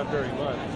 not very much.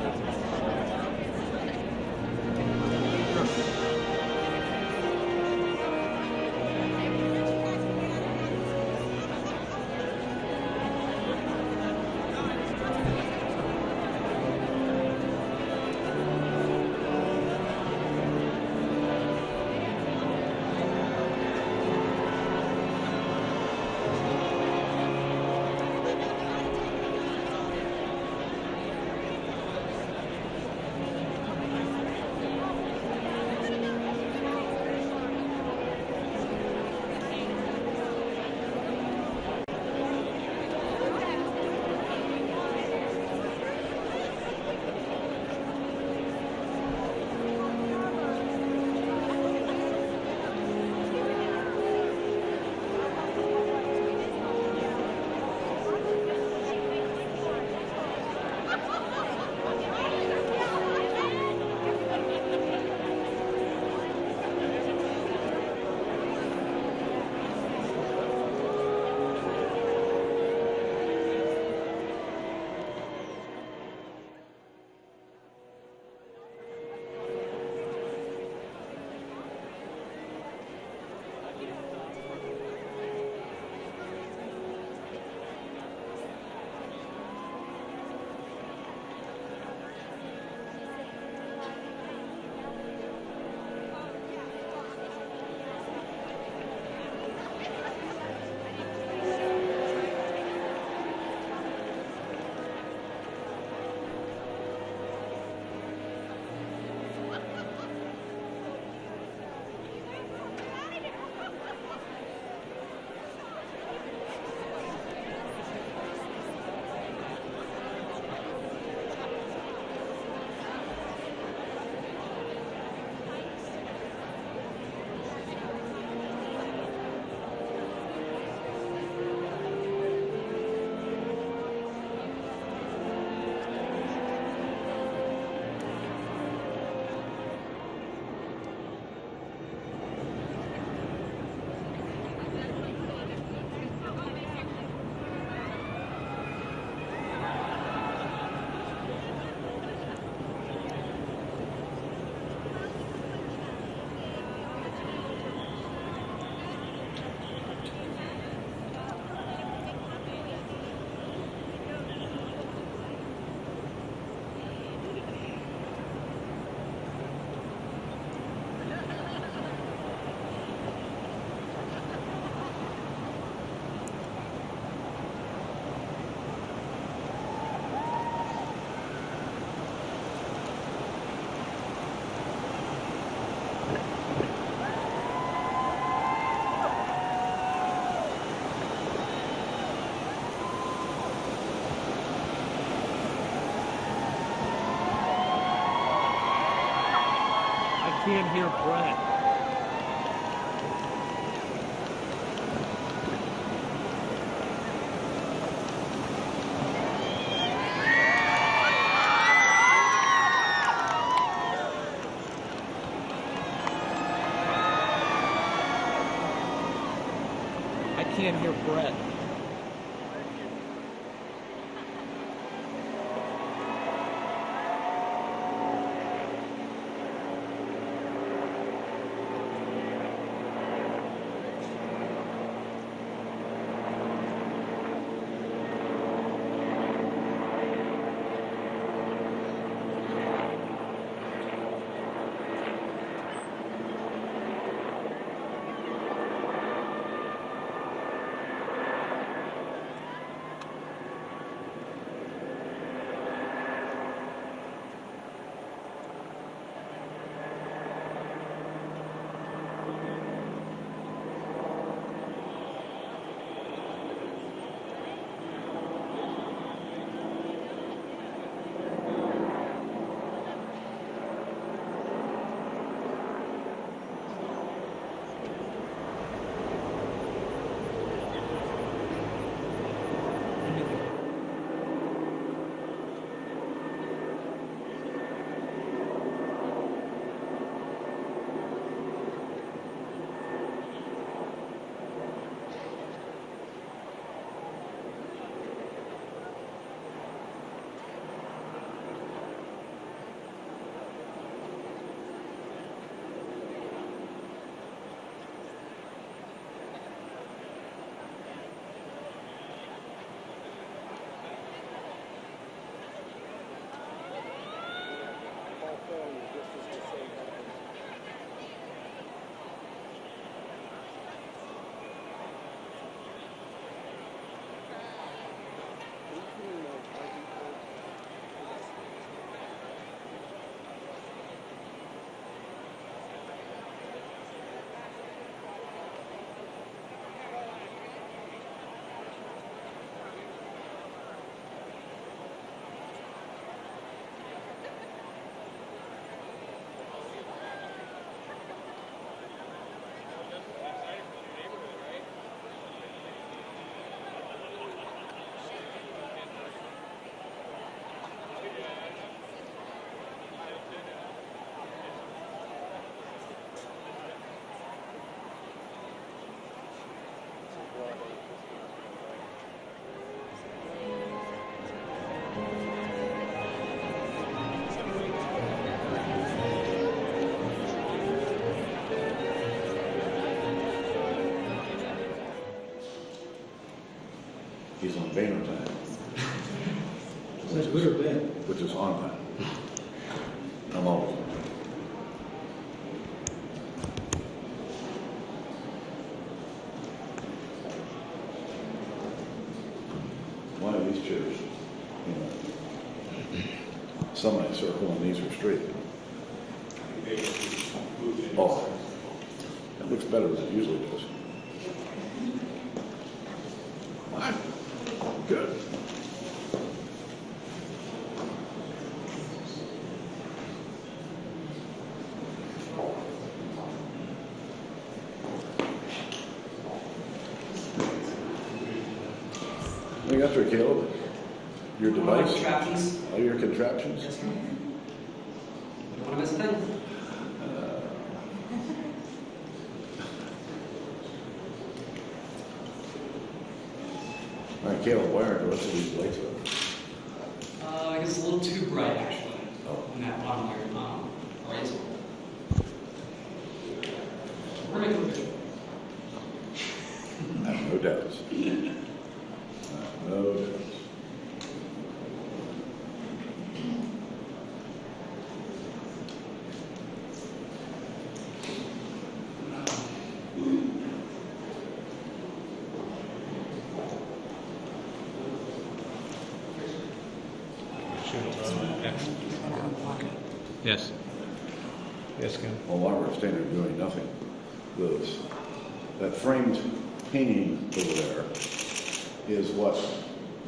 Can't hear Brett. I can't hear Brett. Never been. which is on time. I'm always on time. One of these chairs, semi-circle, and these are straight. Oh, that looks better than it usually does. Fine. Good. What do you got there, Caleb? Your device? Contraptions. All your contraptions? Yes, ma'am. You don't want to miss a thing. All right, Caleb, why aren't the rest of these lights up? I guess it's a little too bright, actually, Oh. in that bottom layer. Razor. We're making it good. I have no doubts. I have no doubts. Yes. Yes, Ken. Well, while we're standing there doing nothing, that framed painting over there is what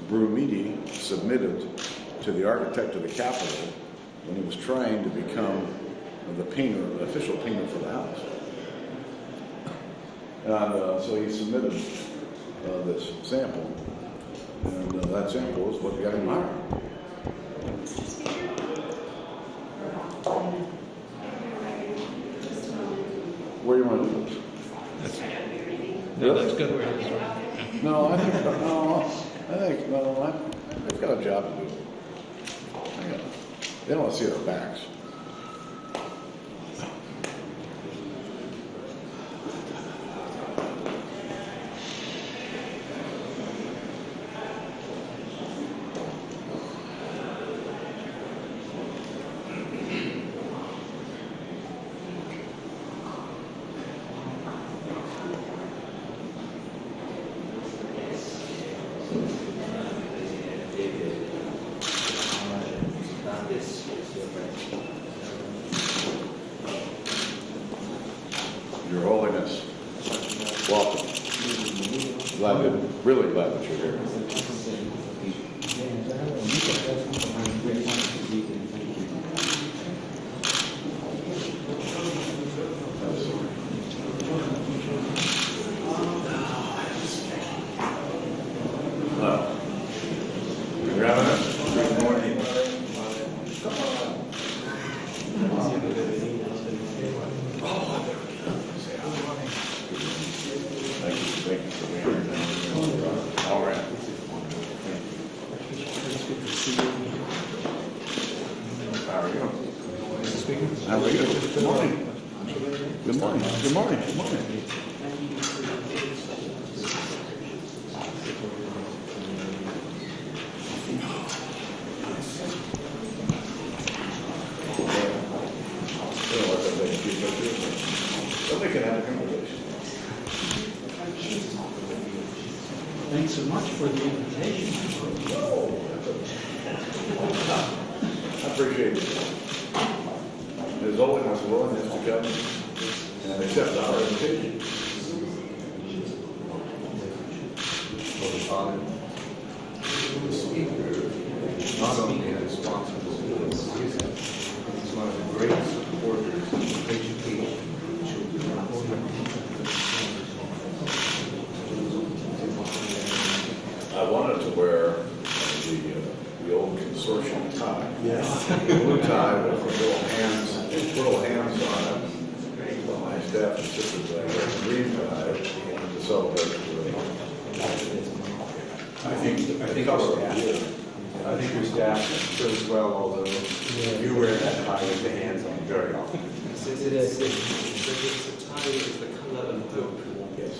Brumidi submitted to the architect of the Capitol when he was trying to become the painter, the official painter for the house. And so he submitted this sample, and that sample is what got him hired. Where do you want to do this? No, that's good where it is, right? No, they've got a job to do. They don't want to see our backs. Your Holiness, welcome. Really glad that you're here. Good morning. Thank you for being here. All right. How are you? How are you? Good morning. Good morning. Good morning. Good morning. Somebody can have a conversation. Thanks so much for the invitation. I appreciate it. His Holiness willingness to come and accept our invitation. The speaker not only a responsibility, he's one of the greatest supporters of education for children. I wanted to wear the old consortium tie. Yeah. Blue tie with little hands on it. Well, my staff insisted that I wear a green tie to celebrate I think your staff does well, although you wear that tie with the hands on very often. It's a tie, it's the color of hope. Yes.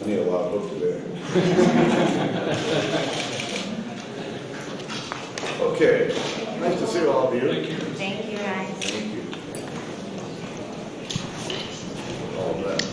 me a lot of hope today. Okay, nice to see all of you. Thank you. Thank you, guys. Thank you. All of that.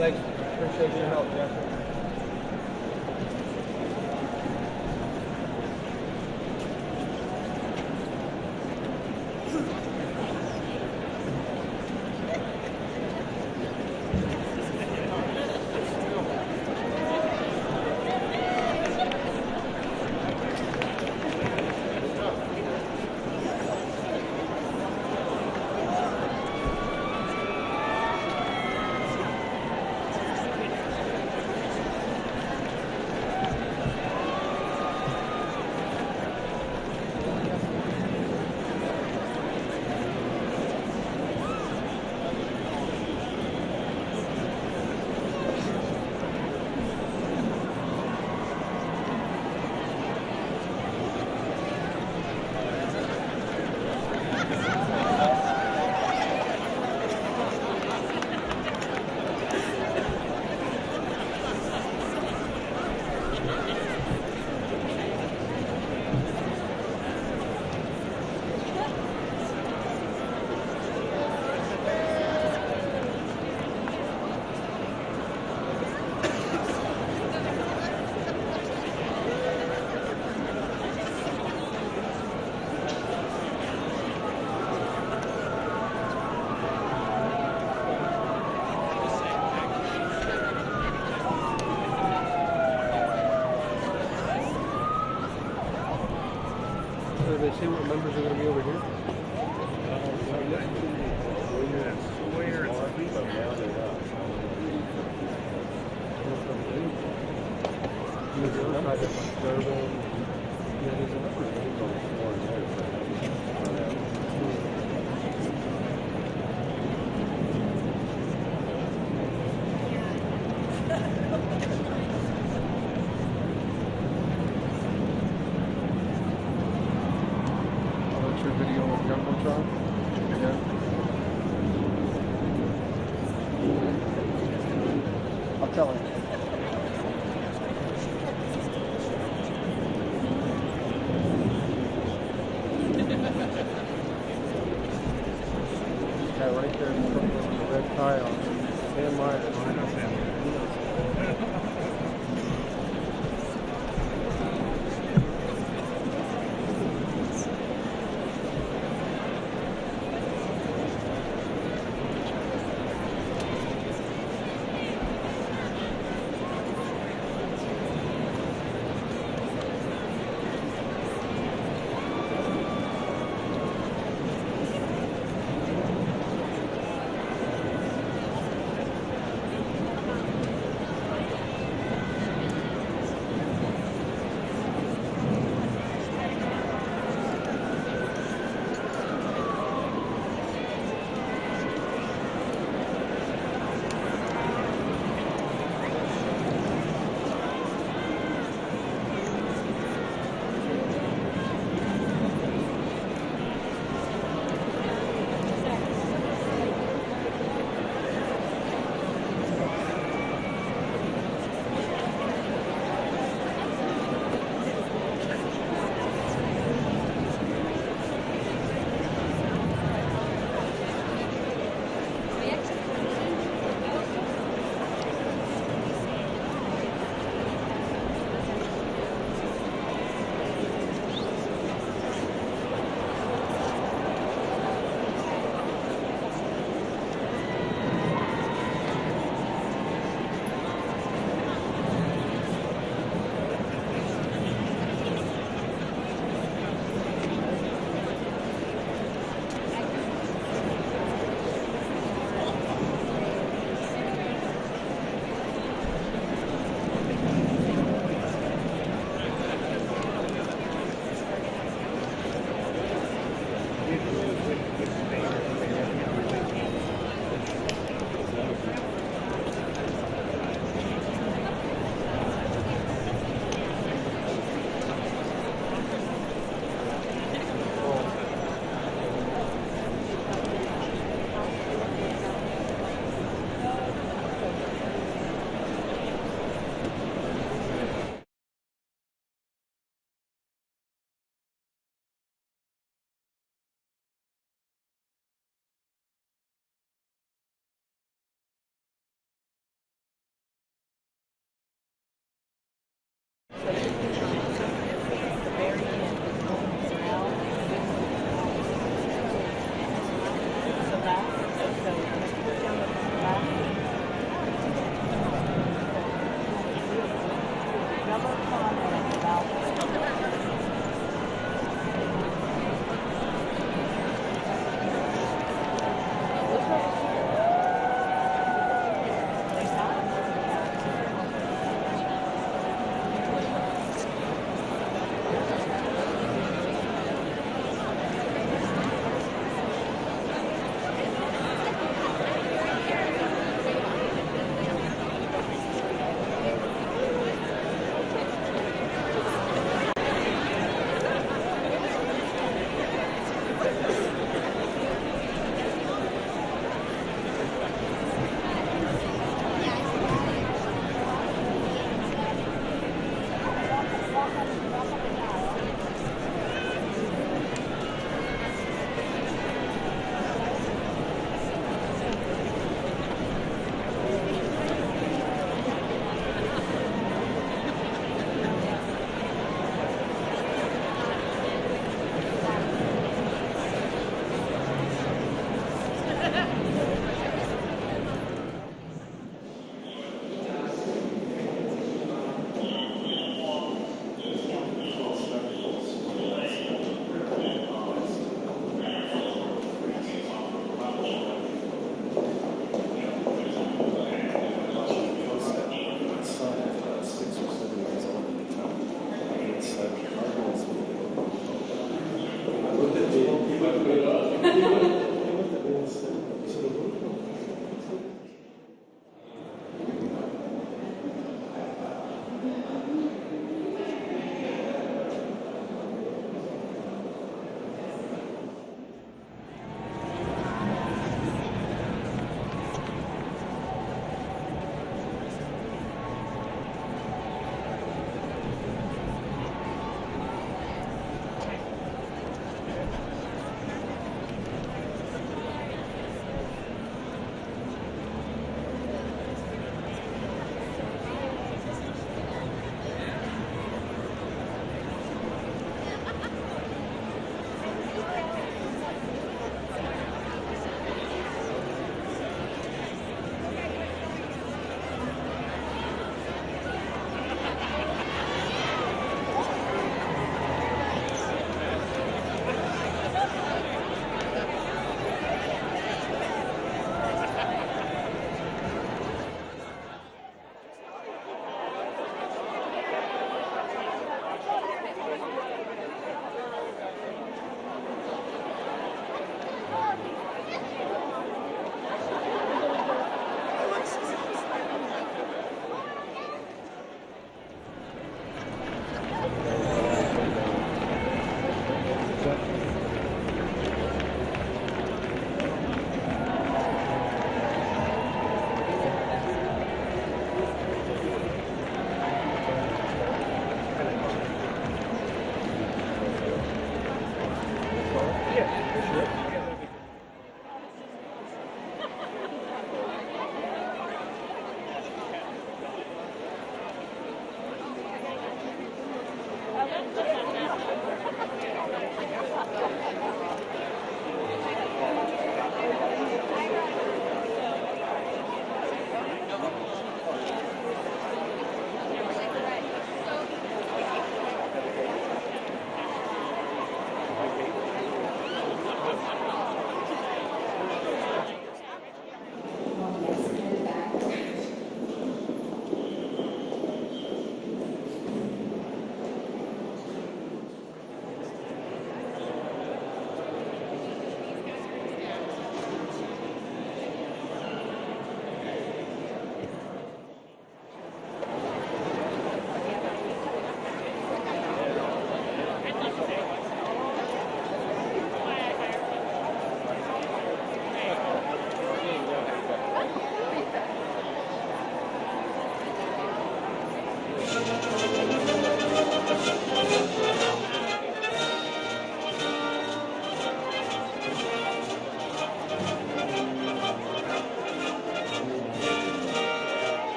Thanks. Appreciate your help, Jeffrey. So they say what members are going to be over here? Your video on Jumbotron? Yeah. I'll tell him. Yeah, right there in front of the red tie on Sam Myers. I know Sam Myers.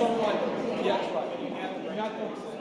someone, yeah, that's right. You're not going to.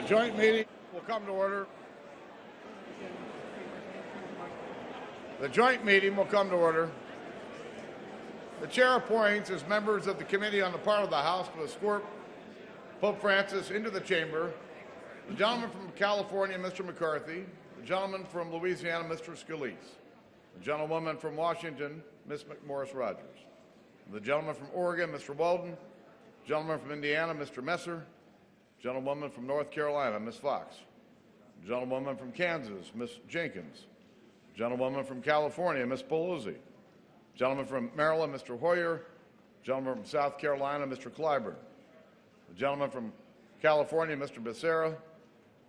The joint meeting will come to order. The joint meeting will come to order. The chair appoints as members of the committee on the part of the House to escort Pope Francis into the chamber the gentleman from California, Mr. McCarthy, the gentleman from Louisiana, Mr. Scalise, the gentlewoman from Washington, Ms. McMorris-Rogers, the gentleman from Oregon, Mr. Walden, the gentleman from Indiana, Mr. Messer, the gentlewoman from North Carolina, Ms. Fox, the gentlewoman from Kansas, Ms. Jenkins, the gentlewoman from California, Ms. Pelosi, the gentleman from Maryland, Mr. Hoyer, the gentleman from South Carolina, Mr. Clyburn, the gentleman from California, Mr. Becerra,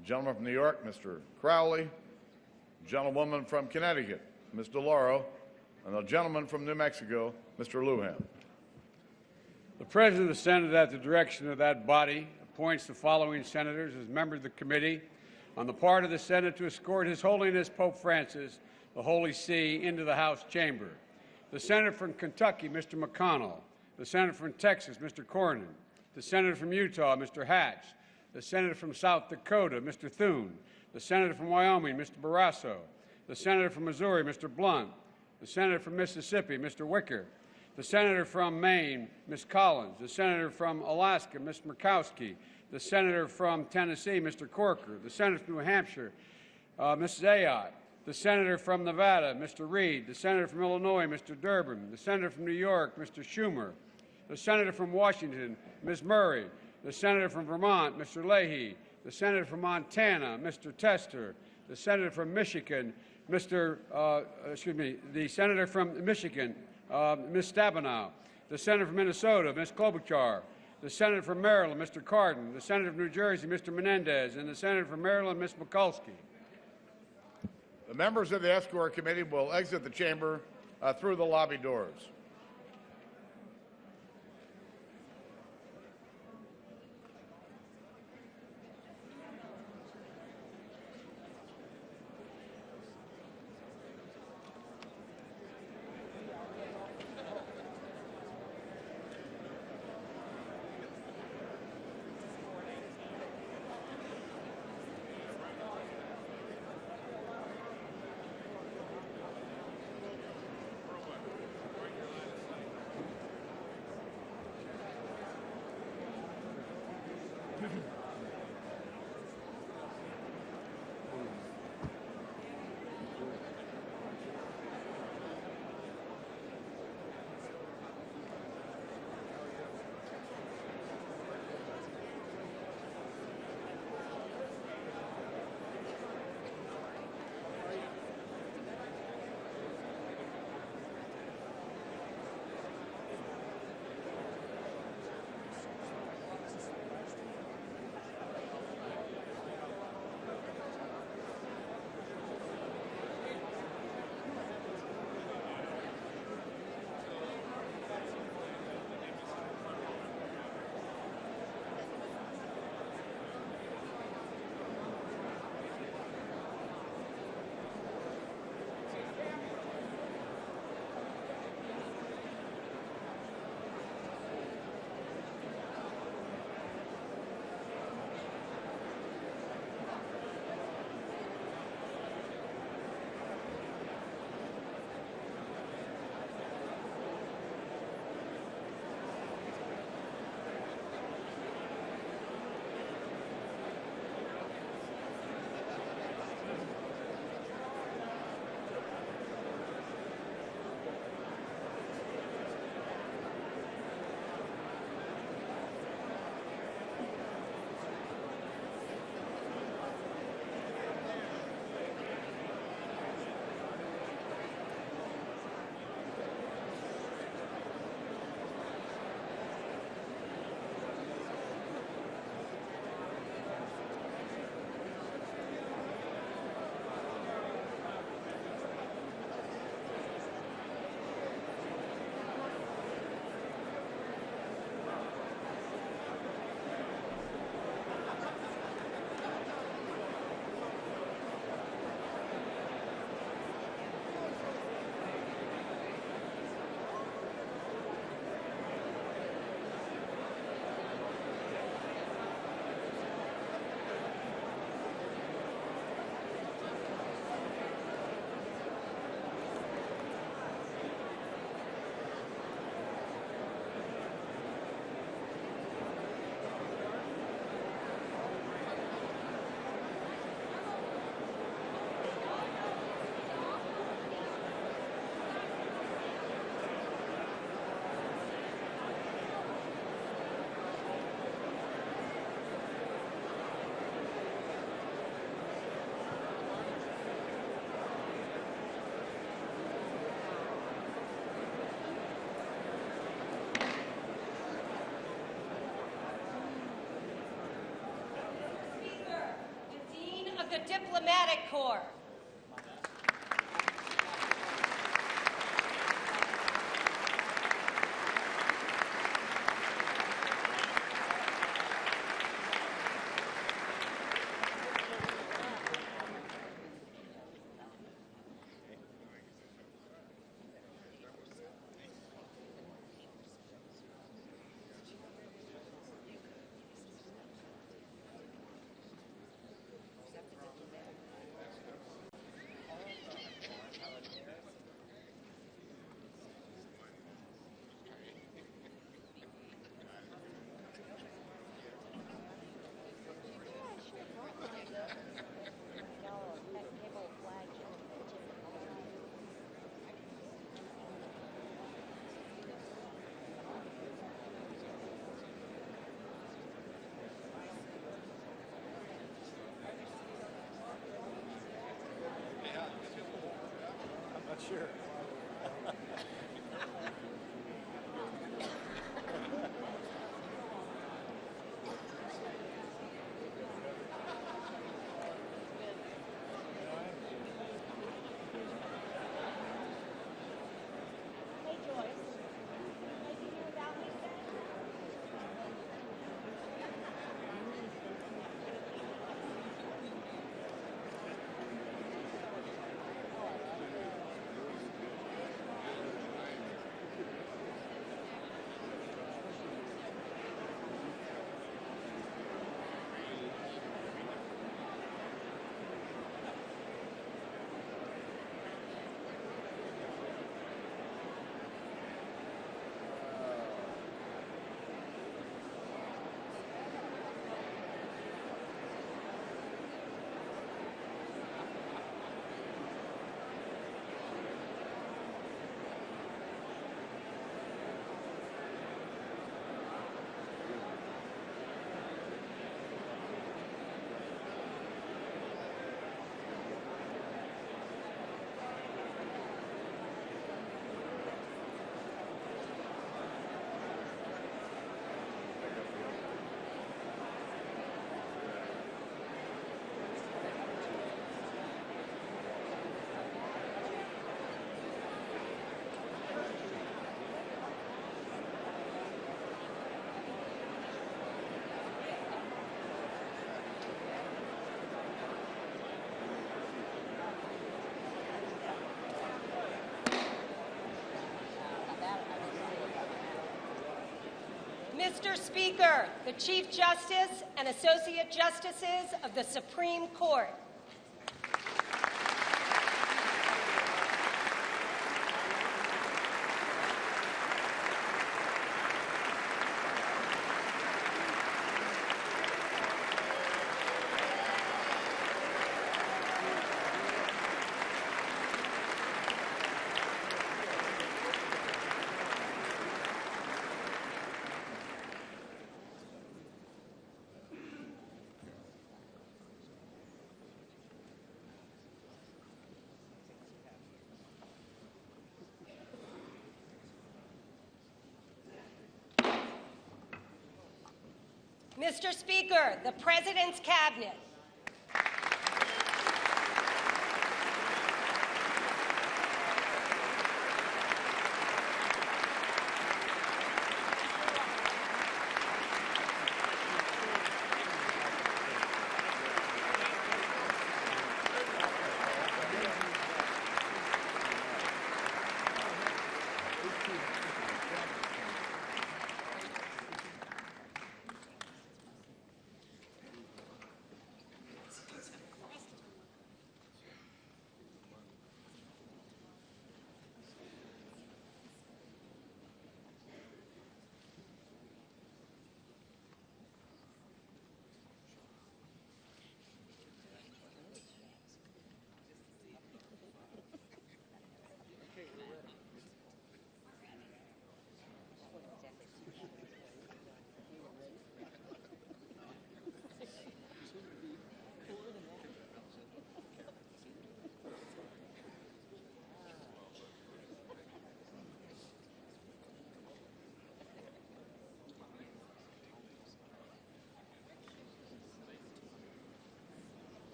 the gentleman from New York, Mr. Crowley, the gentlewoman from Connecticut, Ms. DeLauro, and the gentleman from New Mexico, Mr. Lujan. The President of the Senate, at the direction of that body, appoints the following senators as members of the committee on the part of the Senate to escort His Holiness Pope Francis, the Holy See, into the House chamber. The Senator from Kentucky, Mr. McConnell. The Senator from Texas, Mr. Cornyn. The Senator from Utah, Mr. Hatch. The Senator from South Dakota, Mr. Thune. The Senator from Wyoming, Mr. Barrasso. The Senator from Missouri, Mr. Blunt. The Senator from Mississippi, Mr. Wicker. The Senator from Maine, Ms. Collins. The Senator from Alaska, Ms. Murkowski. The Senator from Tennessee, Mr. Corker. The Senator from New Hampshire, Ms. Zayat. The Senator from Nevada, Mr. Reed. The Senator from Illinois, Mr. Durbin. The Senator from New York, Mr. Schumer. The Senator from Washington, Ms. Murray. The Senator from Vermont, Mr. Leahy. The Senator from Montana, Mr. Tester. The Senator from Michigan, the Senator from Michigan, Ms. Stabenow. The Senator from Minnesota, Ms. Klobuchar. The Senator from Maryland, Mr. Cardin. The Senator from New Jersey, Mr. Menendez. And the Senator from Maryland, Ms. Mikulski. The members of the escort committee will exit the chamber through the lobby doors. the Diplomatic Corps. Sure. Hey, Joyce. Did you hear about me? Mr. Speaker, the Chief Justice and Associate Justices of the Supreme Court. Mr. Speaker, the President's Cabinet.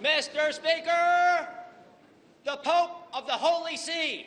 Mr. Speaker, the Pope of the Holy See.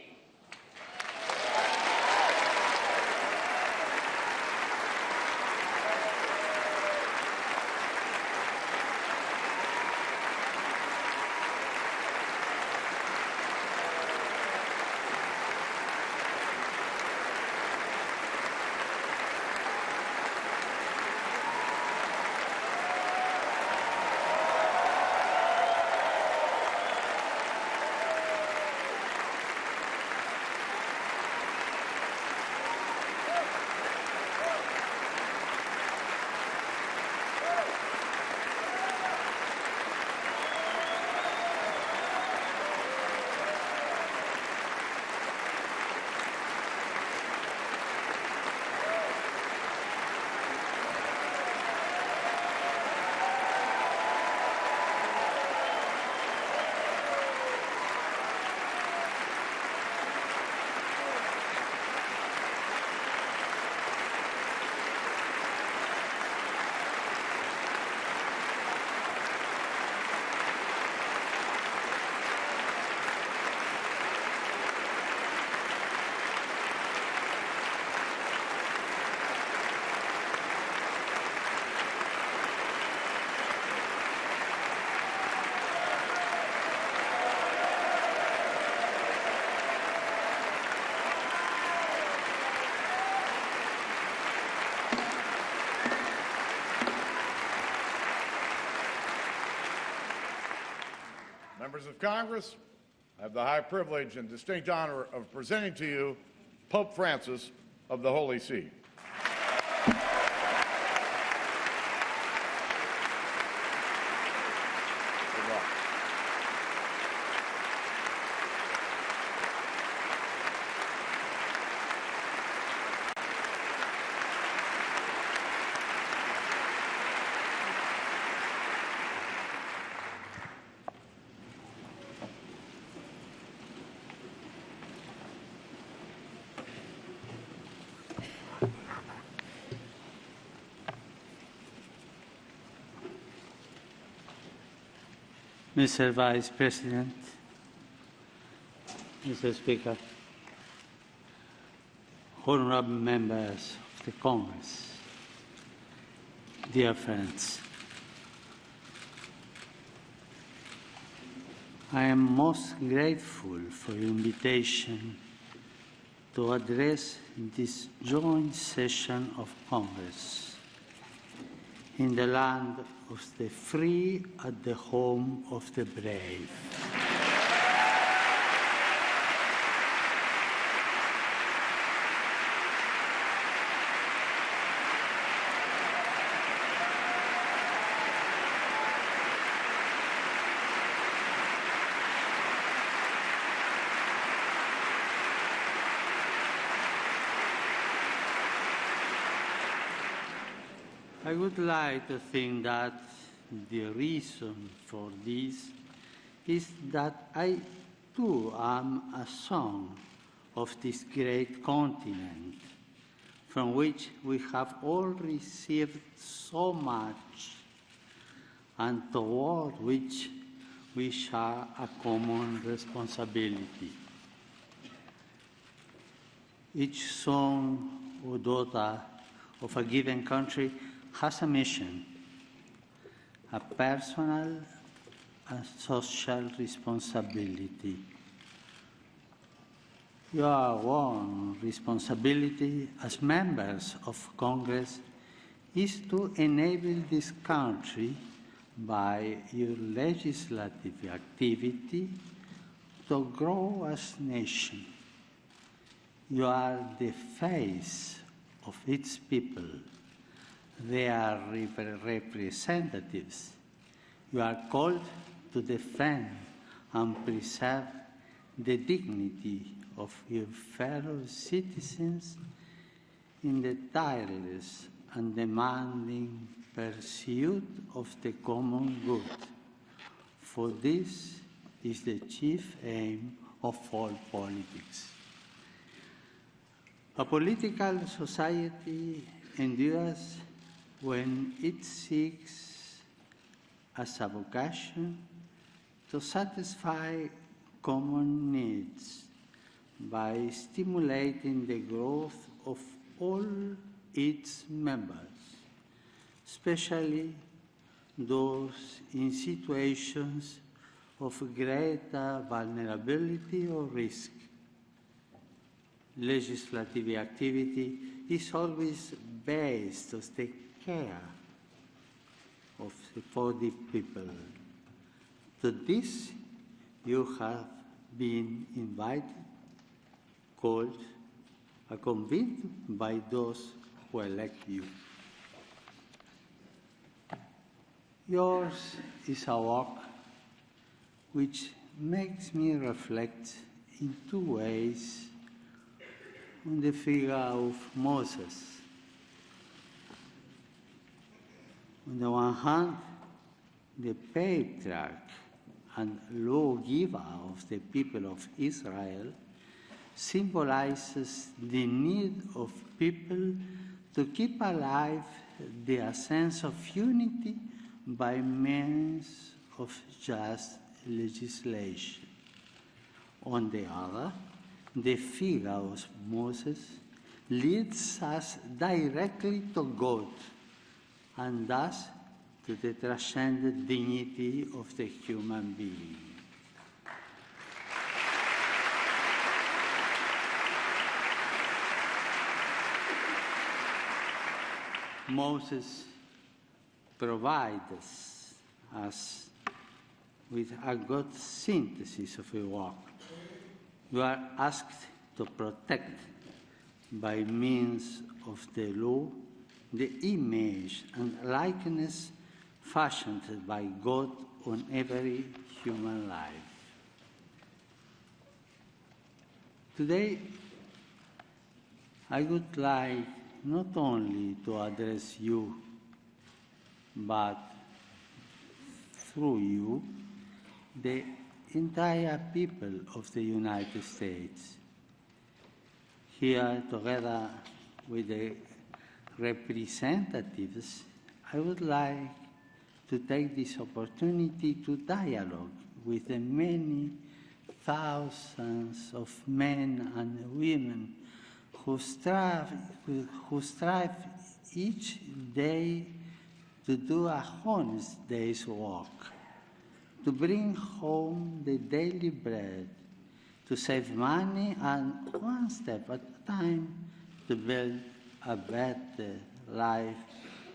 Members of Congress, I have the high privilege and distinct honor of presenting to you Pope Francis of the Holy See. Good luck. Mr. Vice President, Mr. Speaker, honorable members of the Congress, dear friends, I am most grateful for your invitation to address this joint session of Congress in the land of the free at the home of the brave. I would like to think that the reason for this is that I too am a son of this great continent from which we have all received so much and toward which we share a common responsibility. Each son or daughter of a given country has a mission, a personal and social responsibility. Your one responsibility as members of Congress is to enable this country by your legislative activity to grow as a nation. You are the face of its people. They are representatives. You are called to defend and preserve the dignity of your fellow citizens in the tireless and demanding pursuit of the common good. For this is the chief aim of all politics. A political society endures when it seeks as a vocation to satisfy common needs by stimulating the growth of all its members, especially those in situations of greater vulnerability or risk. Legislative activity is always based to take care for the people. To this, you have been invited, called, and convened by those who elect you. Yours is a walk which makes me reflect in two ways on the figure of Moses. On the one hand, the patriarch and lawgiver of the people of Israel symbolizes the need of people to keep alive their sense of unity by means of just legislation. On the other, the figure of Moses leads us directly to God and thus to the transcendent dignity of the human being. Moses provides us with a good synthesis of a walk. You are asked to protect, by means of the law, the image and likeness fashioned by God on every human life. Today, I would like not only to address you, but through you, the entire people of the United States. Here, together with the representatives, I would like to take this opportunity to dialogue with the many thousands of men and women who strive each day to do a honest day's work, to bring home the daily bread, to save money, and one step at a time to build a better life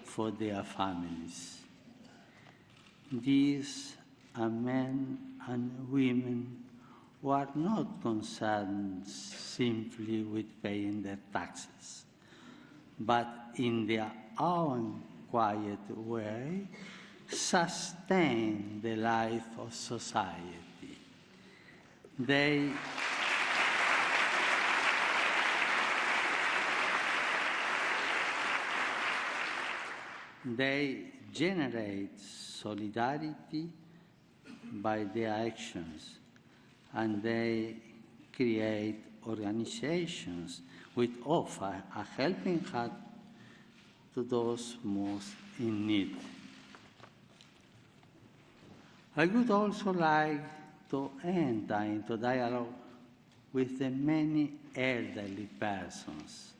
for their families. These are men and women who are not concerned simply with paying their taxes, but in their own quiet way sustain the life of society. They generate solidarity by their actions, and they create organizations which offer a helping hand to those most in need. I would also like to enter into dialogue with the many elderly persons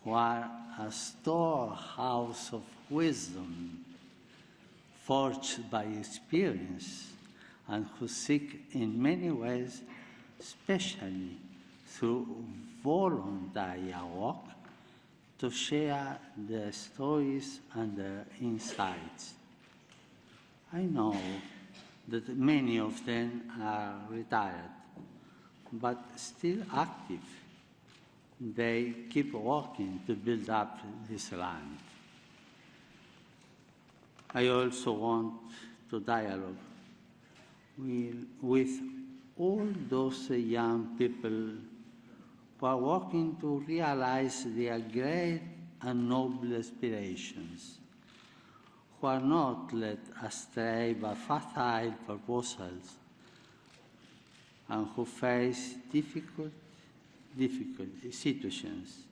who are a storehouse of wisdom forged by experience and who seek in many ways, especially through voluntary work, to share their stories and their insights. I know that many of them are retired, but still active. They keep working to build up this land. I also want to dialogue with all those young people who are working to realize their great and noble aspirations, who are not led astray by facile proposals, and who face difficult situations,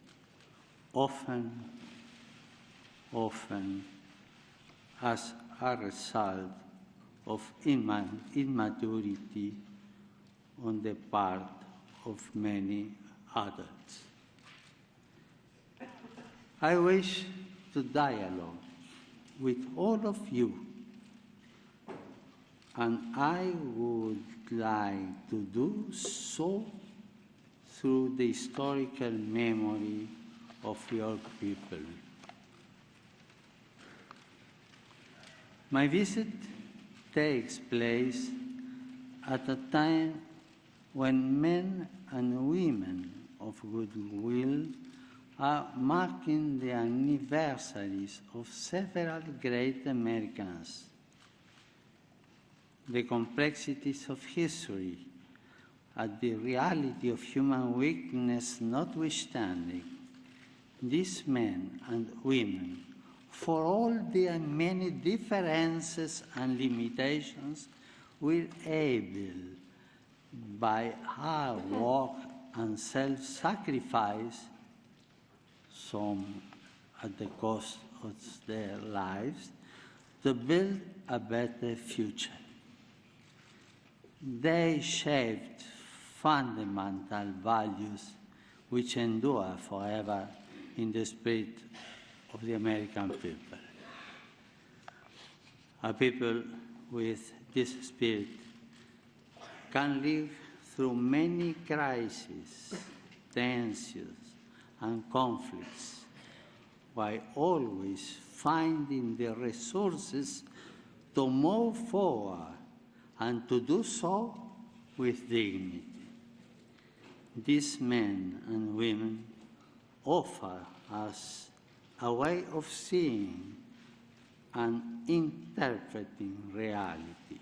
often as a result of immaturity on the part of many adults. I wish to dialogue with all of you, and I would like to do so through the historical memory of your people. My visit takes place at a time when men and women of goodwill are marking the anniversaries of several great Americans. The complexities of history and the reality of human weakness notwithstanding, these men and women, for all their many differences and limitations, were able, by hard work and self-sacrifice, some at the cost of their lives, to build a better future. They shaped fundamental values which endure forever in the spirit of the American people. A people with this spirit can live through many crises, tensions, and conflicts, while always finding the resources to move forward and to do so with dignity. These men and women offer us a way of seeing and interpreting reality.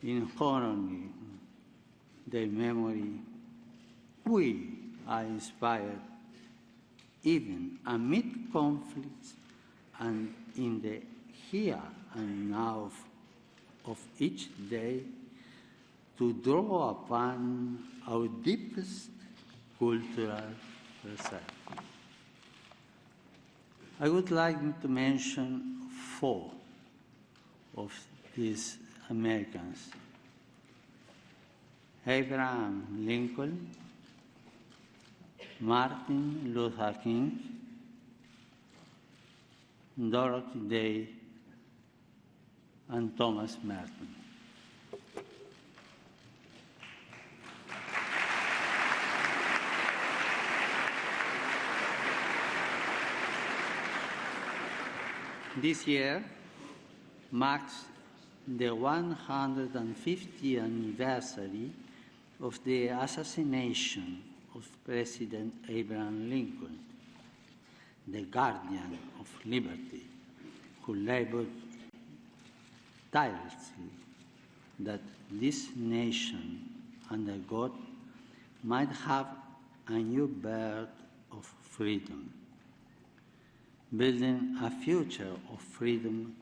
In honoring their memory, we are inspired even amid conflicts and in the here and now of each day to draw upon our deepest cultural reserve. I would like to mention 4 of these Americans: Abraham Lincoln, Martin Luther King, Dorothy Day, and Thomas Merton. This year marks the 150th anniversary of the assassination of President Abraham Lincoln, the guardian of liberty, who labored tirelessly that this nation under God might have a new birth of freedom. Building a future of freedom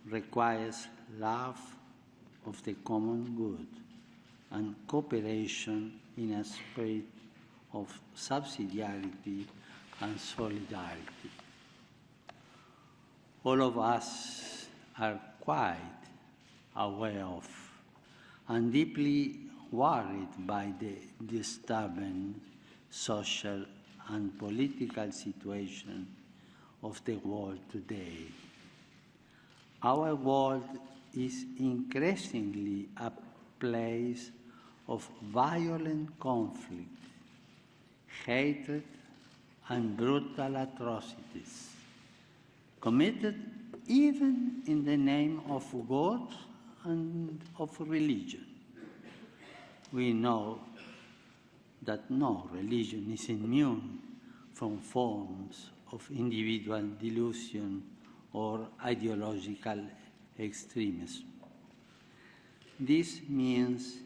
requires love of the common good and cooperation in a spirit of subsidiarity and solidarity. All of us are quite aware of and deeply worried by the disturbing social and political situation of the world today. Our world is increasingly a place of violent conflict, hatred, and brutal atrocities, committed even in the name of God and of religion. We know that no religion is immune from forms of individual delusion or ideological extremism. This means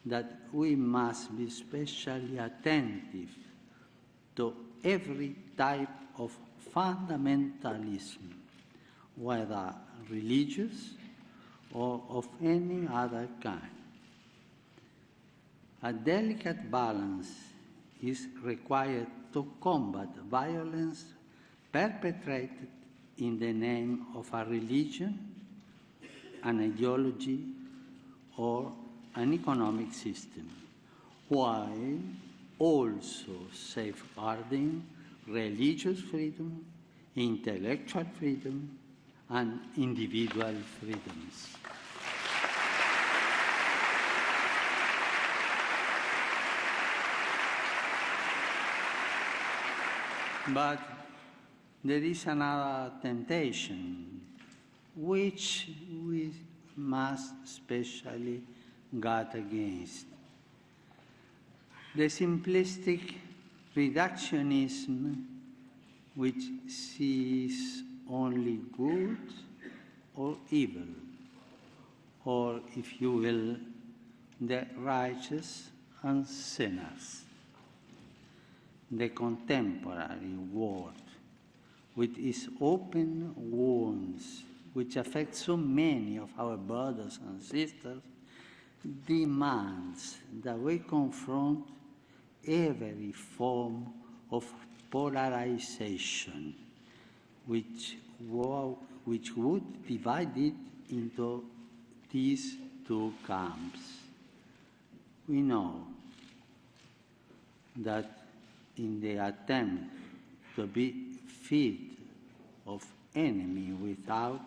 that we must be especially attentive to every type of fundamentalism, whether religious or of any other kind. A delicate balance is required to combat violence perpetrated in the name of a religion an ideology or an economic system, while also safeguarding religious freedom, intellectual freedom, and individual freedoms. But there is another temptation which we must especially guard against. The simplistic reductionism which sees only good or evil, or, if you will, the righteous and sinners. The contemporary world, with its open wounds, which affect so many of our brothers and sisters, demands that we confront every form of polarization, which would divide it into these two camps. We know that in the attempt to be feed of enemy without,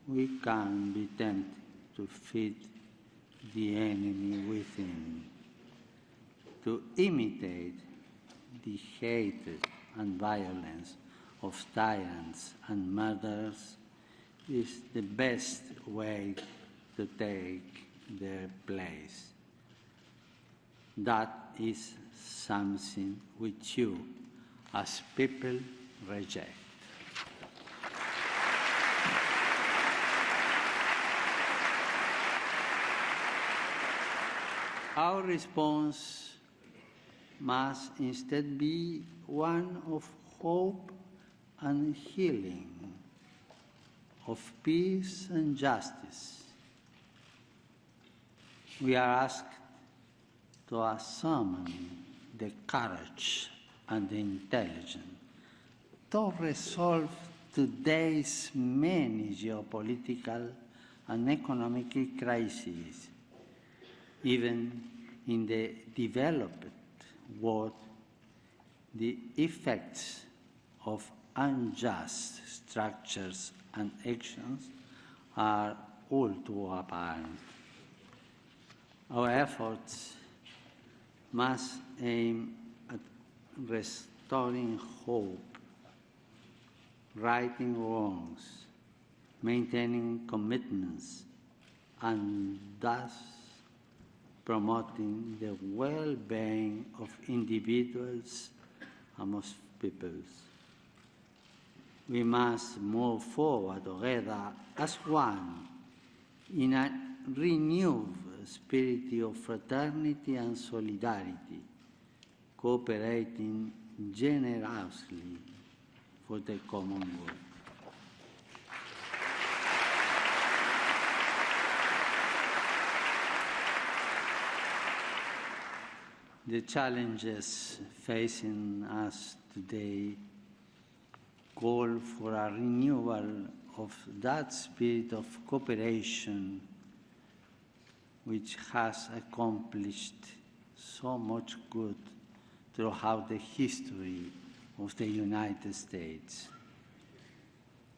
we can be tempted to feed the enemy within. To imitate the hatred and violence of tyrants and murderers is the best way to take their place. That is something which you, as people, reject. Our response must instead be one of hope and healing, of peace and justice. We are asked to summon the courage and the intelligence to resolve today's many geopolitical and economic crises. Even in the developed world, the effects of unjust structures and actions are all too apparent. Our efforts must aim at restoring hope, righting wrongs, maintaining commitments, and thus promoting the well-being of individuals and of peoples. We must move forward together as one in a renewed spirit of fraternity and solidarity, cooperating generously for the common good. The challenges facing us today call for a renewal of that spirit of cooperation which has accomplished so much good throughout the history of the United States.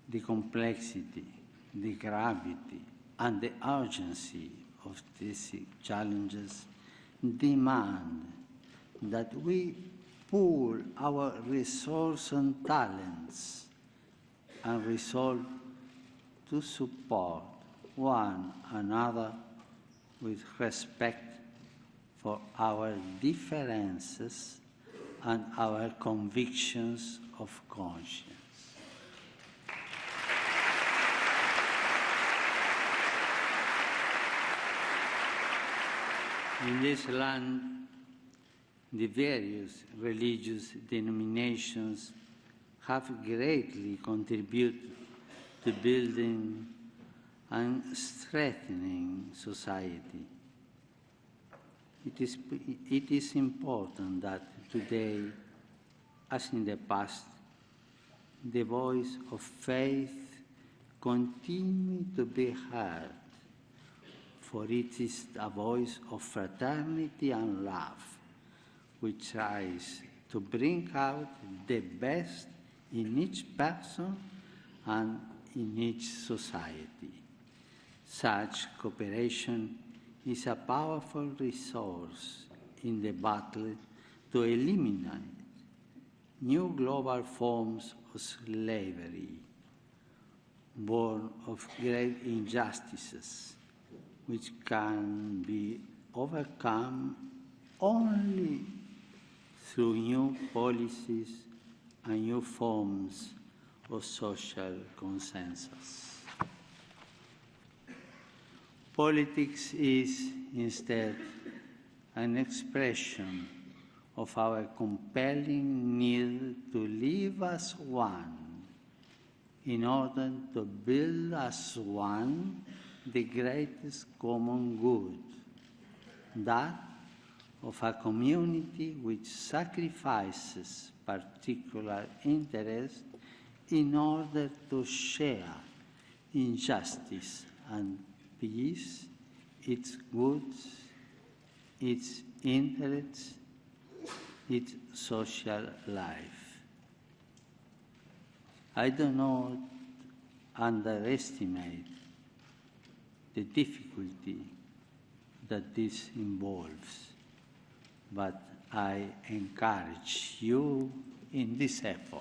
The complexity, the gravity, and the urgency of these challenges demand that we pool our resources and talents and resolve to support one another with respect for our differences and our convictions of conscience. In this land, the various religious denominations have greatly contributed to building and strengthening society. It is important that today, as in the past, the voice of faith continue to be heard, for it is a voice of fraternity and love, which tries to bring out the best in each person and in each society. Such cooperation is a powerful resource in the battle to eliminate new global forms of slavery, born of great injustices, which can be overcome only through new policies and new forms of social consensus. Politics is instead an expression of our compelling need to live as one in order to build as one the greatest common good, that of a community which sacrifices particular interests in order to share injustice and peace, its goods, its interests, its social life. I do not underestimate the difficulty that this involves, but I encourage you in this effort.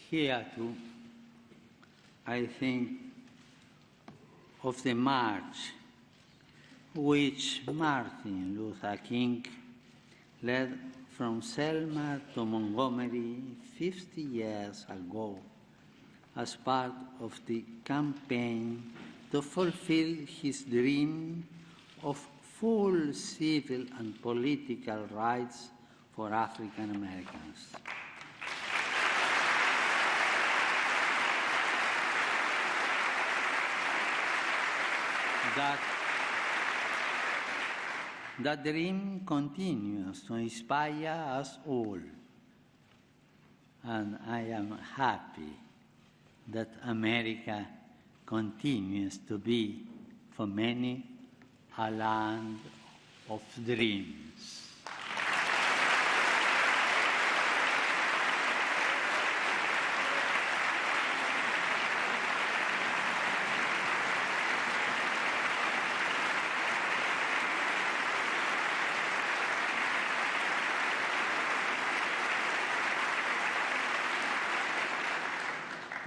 Here too, I think of the march which Martin Luther King led from Selma to Montgomery 50 years ago as part of the campaign to fulfill his dream of full civil and political rights for African Americans. That dream continues to inspire us all, and I am happy that America continues to be, for many, a land of dreams.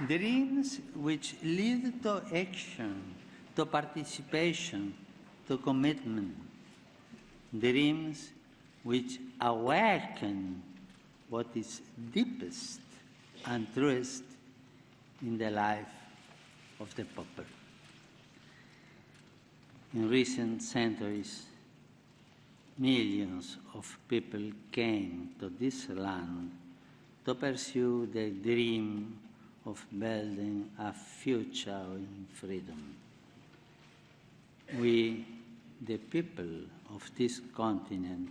Dreams which lead to action, to participation, to commitment. Dreams which awaken what is deepest and truest in the life of the people. In recent centuries, millions of people came to this land to pursue the dream of building a future in freedom. We, the people of this continent,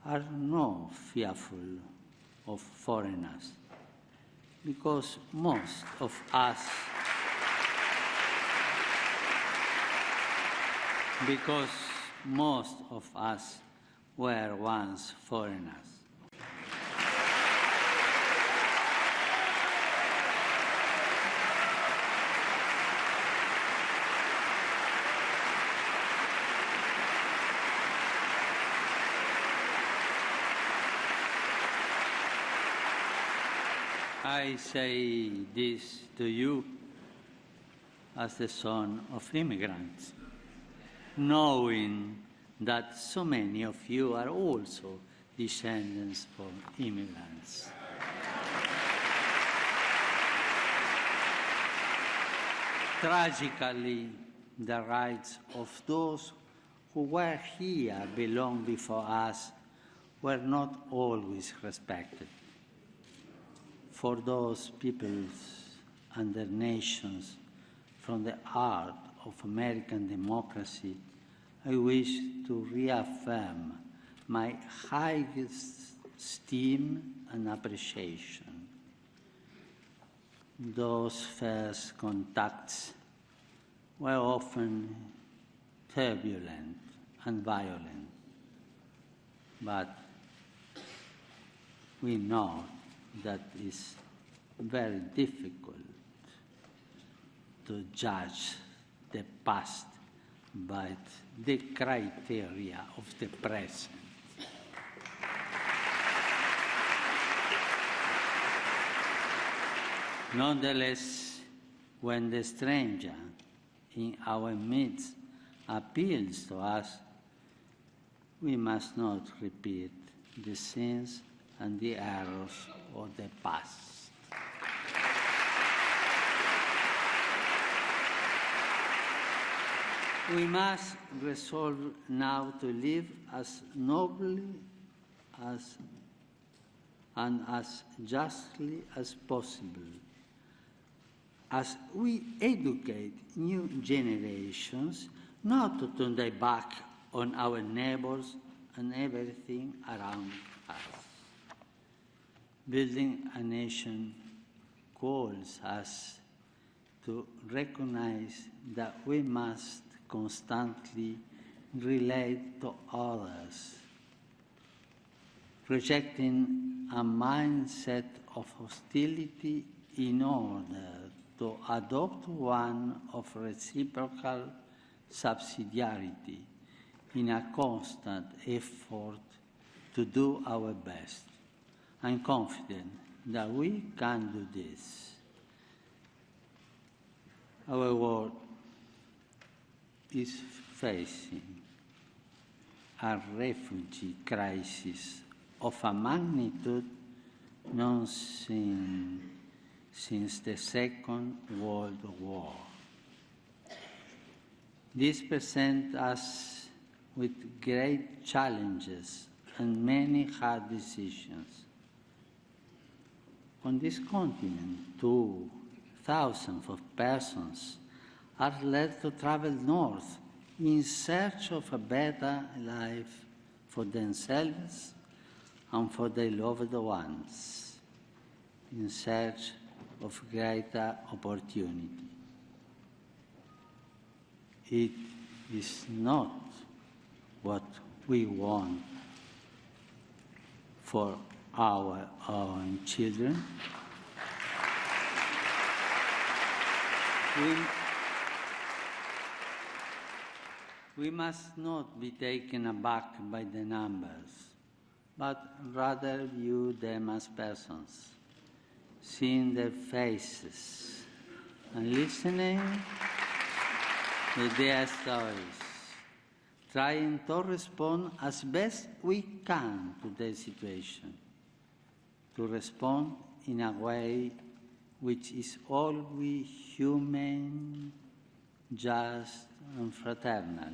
are not fearful of foreigners, because most of us were once foreigners. I say this to you as the son of immigrants, knowing that so many of you are also descendants of immigrants. Tragically, the rights of those who were here long before us were not always respected. For those peoples and their nations, from the heart of American democracy, I wish to reaffirm my highest esteem and appreciation. Those first contacts were often turbulent and violent, but we know that it's very difficult to judge the past by the criteria of the present. Nonetheless, when the stranger in our midst appeals to us, we must not repeat the sins and the errors of the past. We must resolve now to live as nobly and as justly as possible, as we educate new generations not to turn their back on our neighbors and everything around us. Building a nation calls us to recognize that we must constantly relate to others, rejecting a mindset of hostility in order to adopt one of reciprocal subsidiarity in a constant effort to do our best. I'm confident that we can do this. Our world is facing a refugee crisis of a magnitude known since the Second World War. This presents us with great challenges and many hard decisions. On this continent, too, thousands of persons are led to travel north in search of a better life for themselves and for their loved ones, in search of greater opportunity. It is not what we want for our own children. We must not be taken aback by the numbers, but rather view them as persons, seeing their faces and listening to their stories, trying to respond as best we can to their situation, to respond in a way which is always human, just, and fraternal.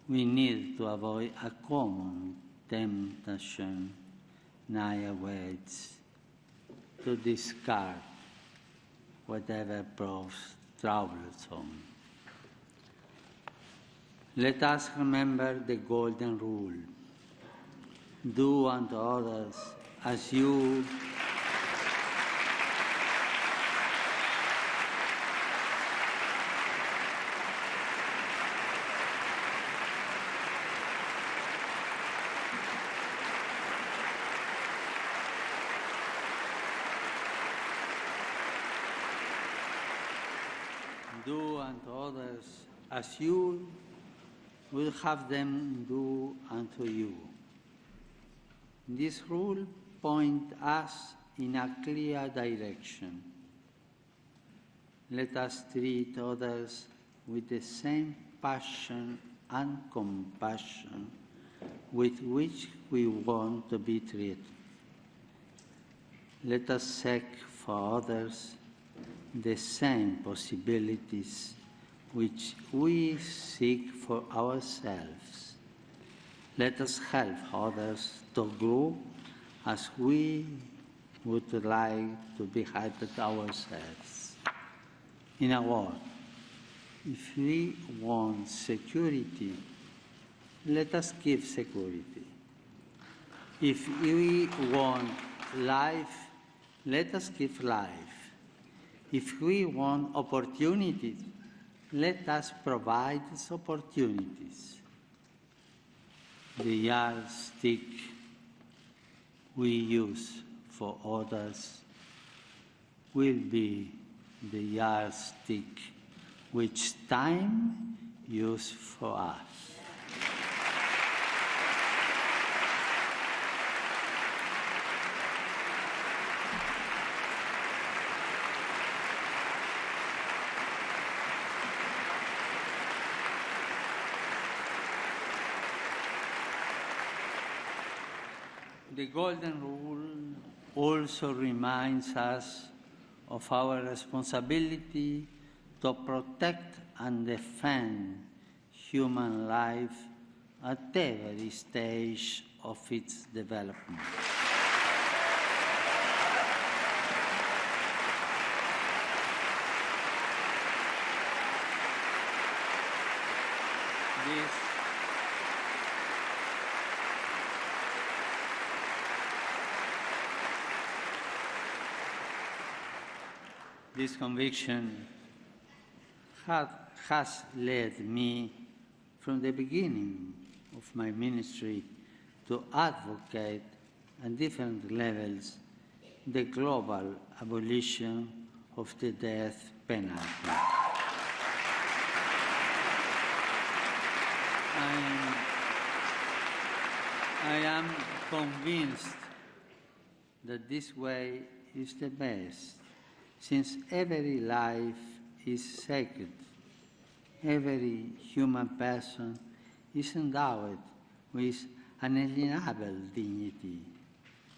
We need to avoid a common temptation nigh waits to discard whatever proves troublesome. Let us remember the golden rule. Do unto others as you as you will have them do unto you. This rule points us in a clear direction. Let us treat others with the same passion and compassion with which we want to be treated. Let us seek for others the same possibilities which we seek for ourselves. Let us help others to grow as we would like to be helped ourselves. In a word, if we want security, let us give security. If we want life, let us give life. If we want opportunities, let us provide these opportunities. The yardstick we use for others will be the yardstick which time uses for us. The Golden Rule also reminds us of our responsibility to protect and defend human life at every stage of its development. This conviction has led me from the beginning of my ministry to advocate at different levels the global abolition of the death penalty. I am convinced that this way is the best, since every life is sacred. Every human person is endowed with unalienable dignity,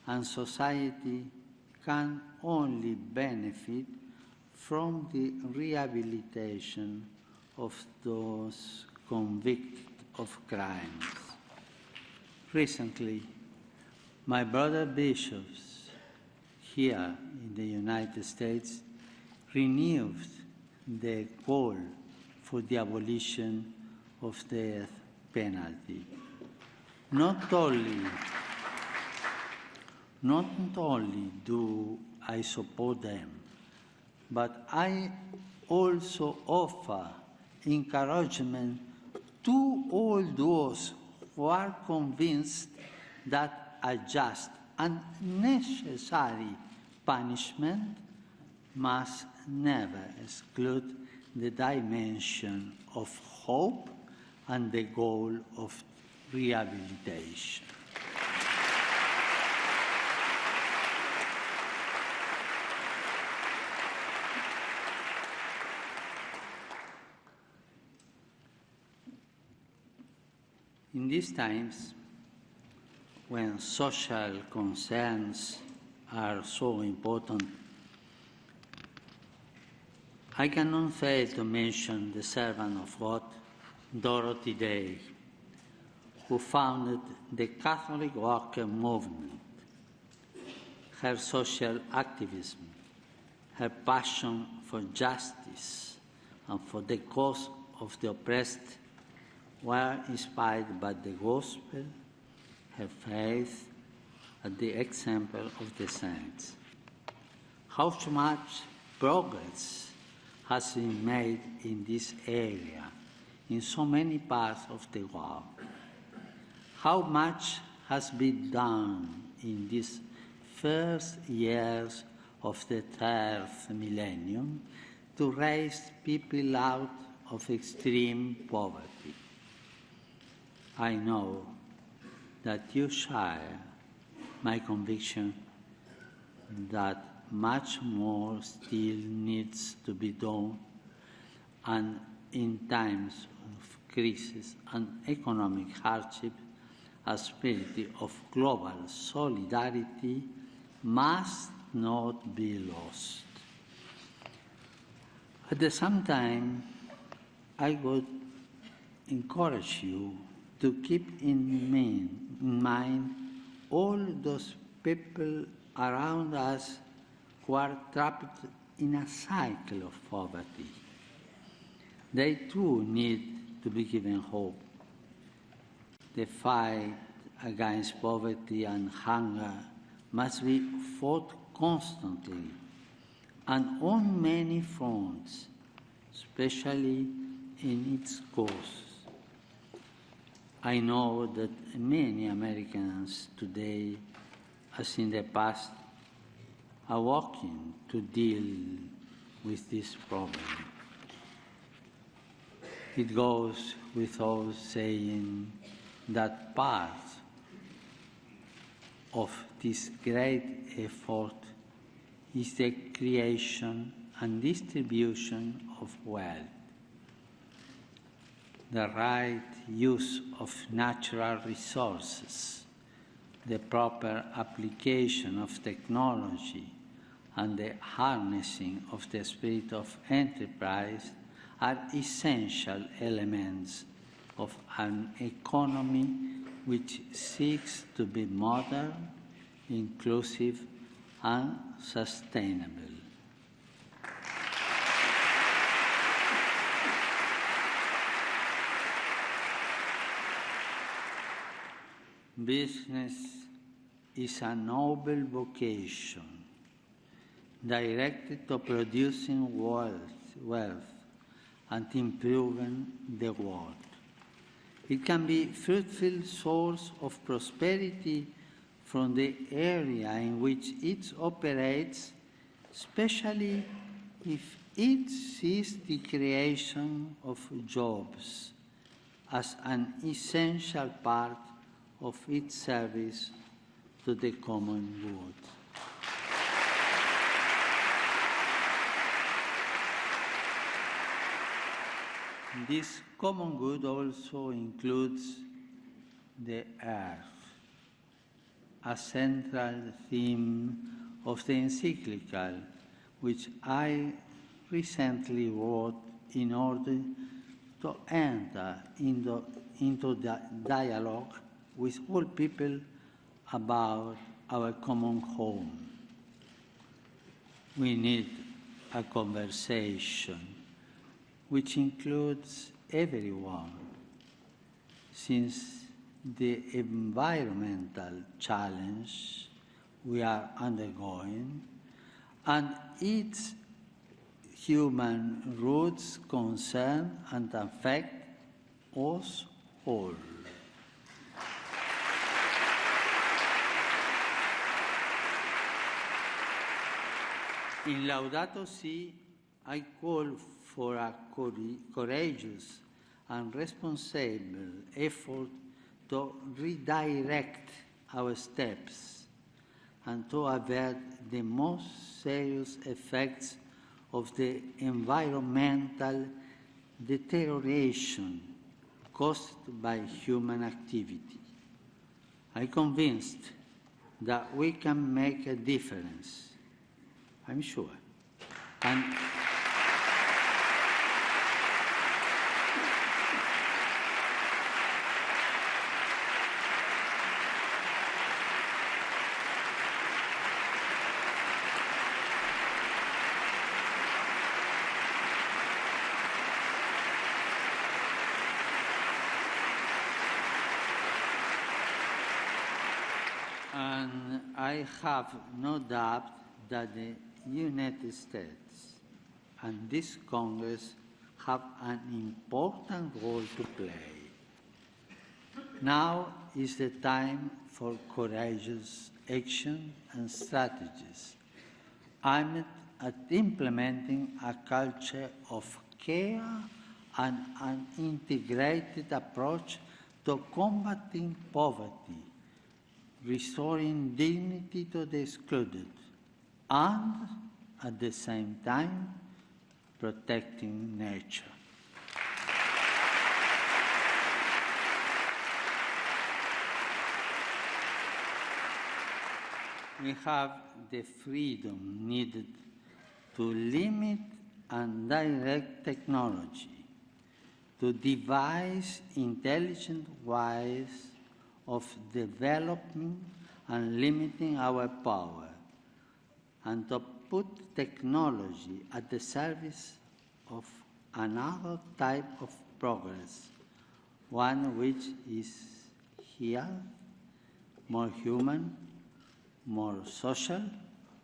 and society can only benefit from the rehabilitation of those convicted of crimes. Recently, my brother bishops here in the United States renewed their call for the abolition of the death penalty. Not only do I support them, but I also offer encouragement to all those who are convinced that a just and necessary punishment must never exclude the dimension of hope and the goal of rehabilitation. In these times, when social concerns are so important, I cannot fail to mention the servant of God, Dorothy Day, who founded the Catholic Worker Movement. Her social activism, her passion for justice and for the cause of the oppressed were inspired by the gospel, her faith, and the example of the saints. How much progress has been made in this area in so many parts of the world? How much has been done in these first years of the third millennium to raise people out of extreme poverty? I know that you share my conviction that much more still needs to be done, and in times of crisis and economic hardship, a spirit of global solidarity must not be lost. At the same time, I would encourage you to keep in mind all those people around us who are trapped in a cycle of poverty. They too need to be given hope. The fight against poverty and hunger must be fought constantly and on many fronts, especially in its causes. I know that many Americans today, as in the past, are working to deal with this problem. It goes without saying that part of this great effort is the creation and distribution of wealth. The right use of natural resources, the proper application of technology, and the harnessing of the spirit of enterprise are essential elements of an economy which seeks to be modern, inclusive, and sustainable. Business is a noble vocation directed to producing wealth and improving the world. It can be a fruitful source of prosperity from the area in which it operates, especially if it sees the creation of jobs as an essential part of its service to the common good. This common good also includes the earth, a central theme of the encyclical, which I recently wrote in order to enter into the dialogue with all people about our common home. We need a conversation which includes everyone, since the environmental challenge we are undergoing and its human roots concern and affect us all. In Laudato Si, I call for a courageous and responsible effort to redirect our steps and to avert the most serious effects of the environmental deterioration caused by human activity. I'm convinced that we can make a difference. I'm sure. And I have no doubt that the United States and this Congress have an important role to play. Now is the time for courageous action and strategies aimed at implementing a culture of care and an integrated approach to combating poverty, restoring dignity to the excluded, and at the same time, protecting nature. We have the freedom needed to limit and direct technology, to devise intelligent ways of developing and limiting our power, and to put technology at the service of another type of progress, one which is here, more human, more social,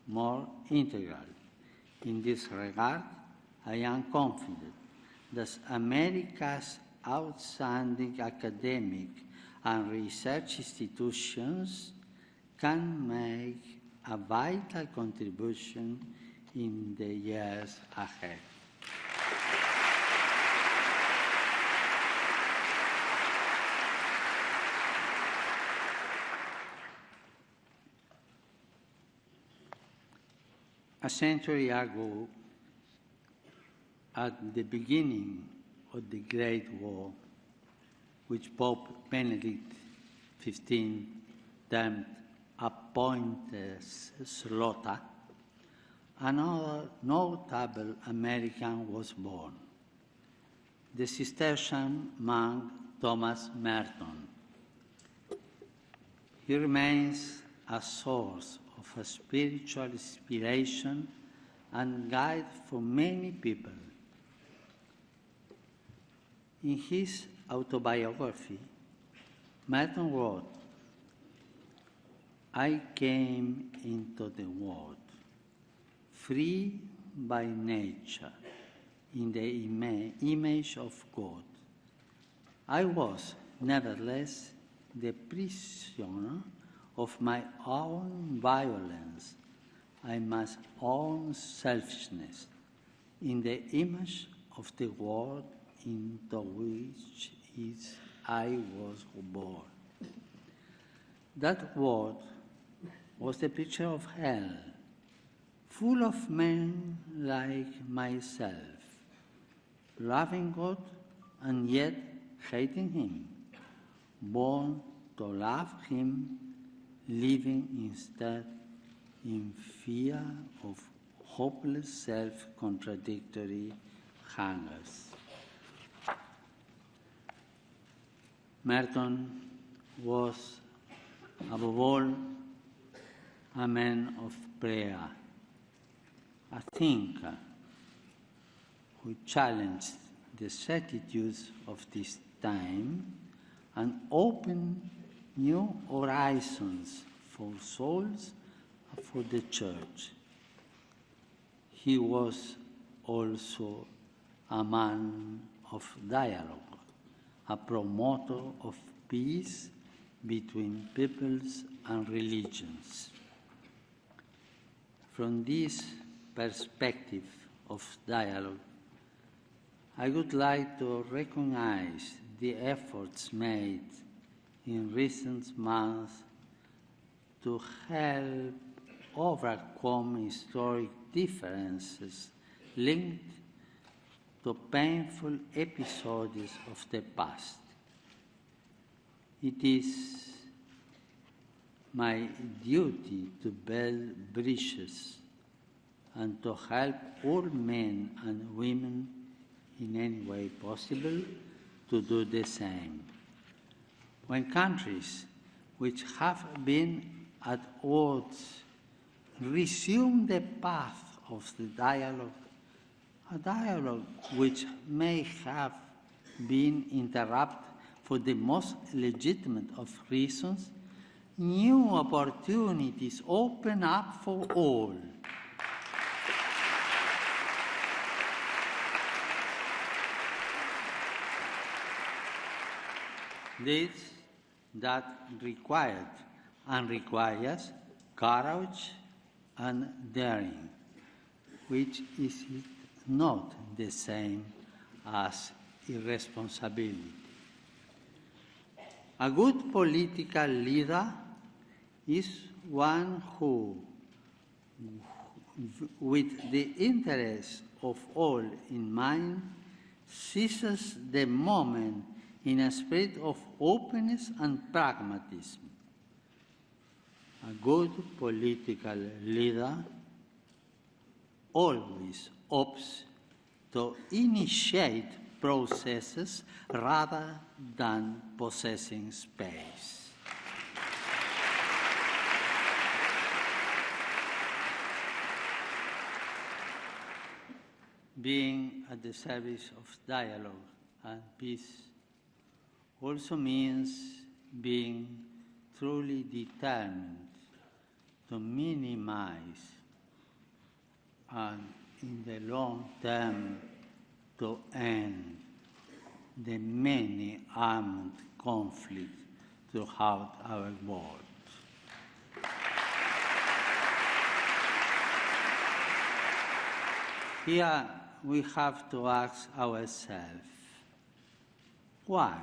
more integral. In this regard, I am confident that America's outstanding academic and research institutions can make a vital contribution in the years ahead. A century ago, at the beginning of the Great War, which Pope Benedict XV termed a pointless slaughter, another notable American was born, the Cistercian monk Thomas Merton. He remains a source of a spiritual inspiration and guide for many people. In his autobiography, Merton wrote, "I came into the world free by nature, in the image of God. I was, nevertheless, the prisoner of my own violence and my own selfishness, in the image of the world into which I was born. That world was the picture of hell, full of men like myself, loving God and yet hating Him, born to love Him, living instead in fear of hopeless self-contradictory hungers." Merton was, above all, a man of prayer, a thinker who challenged the certitudes of this time and opened new horizons for souls and for the Church. He was also a man of dialogue, a promoter of peace between peoples and religions. From this perspective of dialogue, I would like to recognize the efforts made in recent months to help overcome historic differences linked to painful episodes of the past. It is my duty to build bridges and to help all men and women in any way possible to do the same. When countries which have been at odds resume the path of the dialogue, a dialogue which may have been interrupted for the most legitimate of reasons, new opportunities open up for all. This that required and requires courage and daring, which is not the same as irresponsibility. A good political leader is one who, with the interests of all in mind, seizes the moment in a spirit of openness and pragmatism. A good political leader always opts to initiate processes rather than possessing space. being at the service of dialogue and peace also means being truly determined to minimize and in the long term to end the many armed conflicts throughout our world. Here we have to ask ourselves, why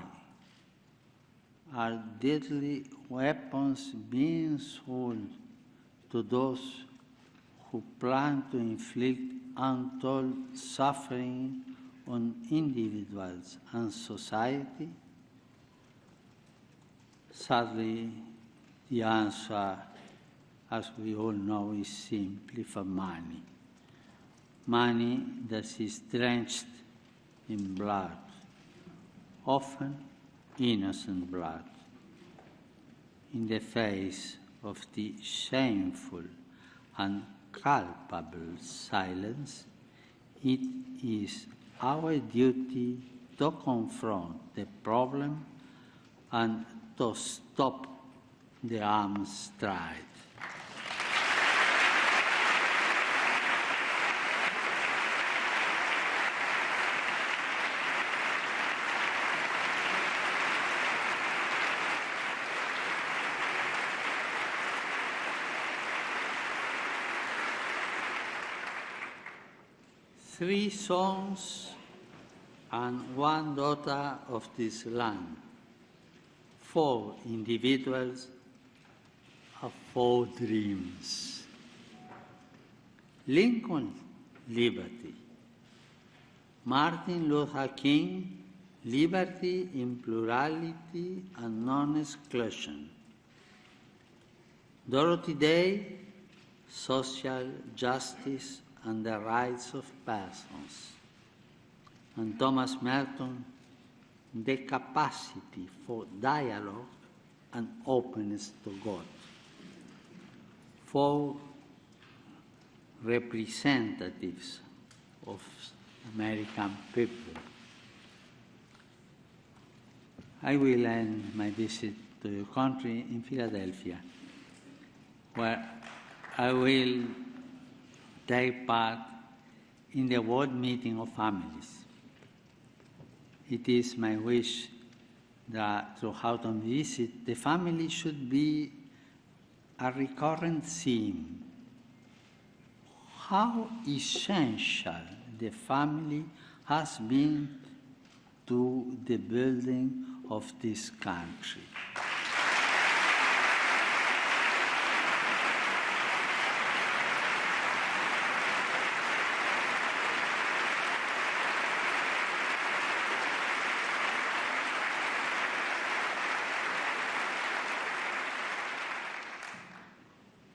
are deadly weapons being sold to those who plan to inflict untold suffering on individuals and society? Sadly, the answer, as we all know, is simply for money. Money that is drenched in blood, often innocent blood. In the face of the shameful and culpable silence, it is our duty to confront the problem and to stop the arms stride. Three sons and one daughter of this land, 4 individuals of 4 dreams. Lincoln, liberty. Martin Luther King, liberty in plurality and non-exclusion. Dorothy Day, social justice and the rights of persons. And Thomas Merton, the capacity for dialogue and openness to God. 4 representatives of American people. I will end my visit to your country in Philadelphia, where I will take part in the World Meeting of Families. It is my wish that throughout my visit, the family should be a recurrent theme. How essential the family has been to the building of this country.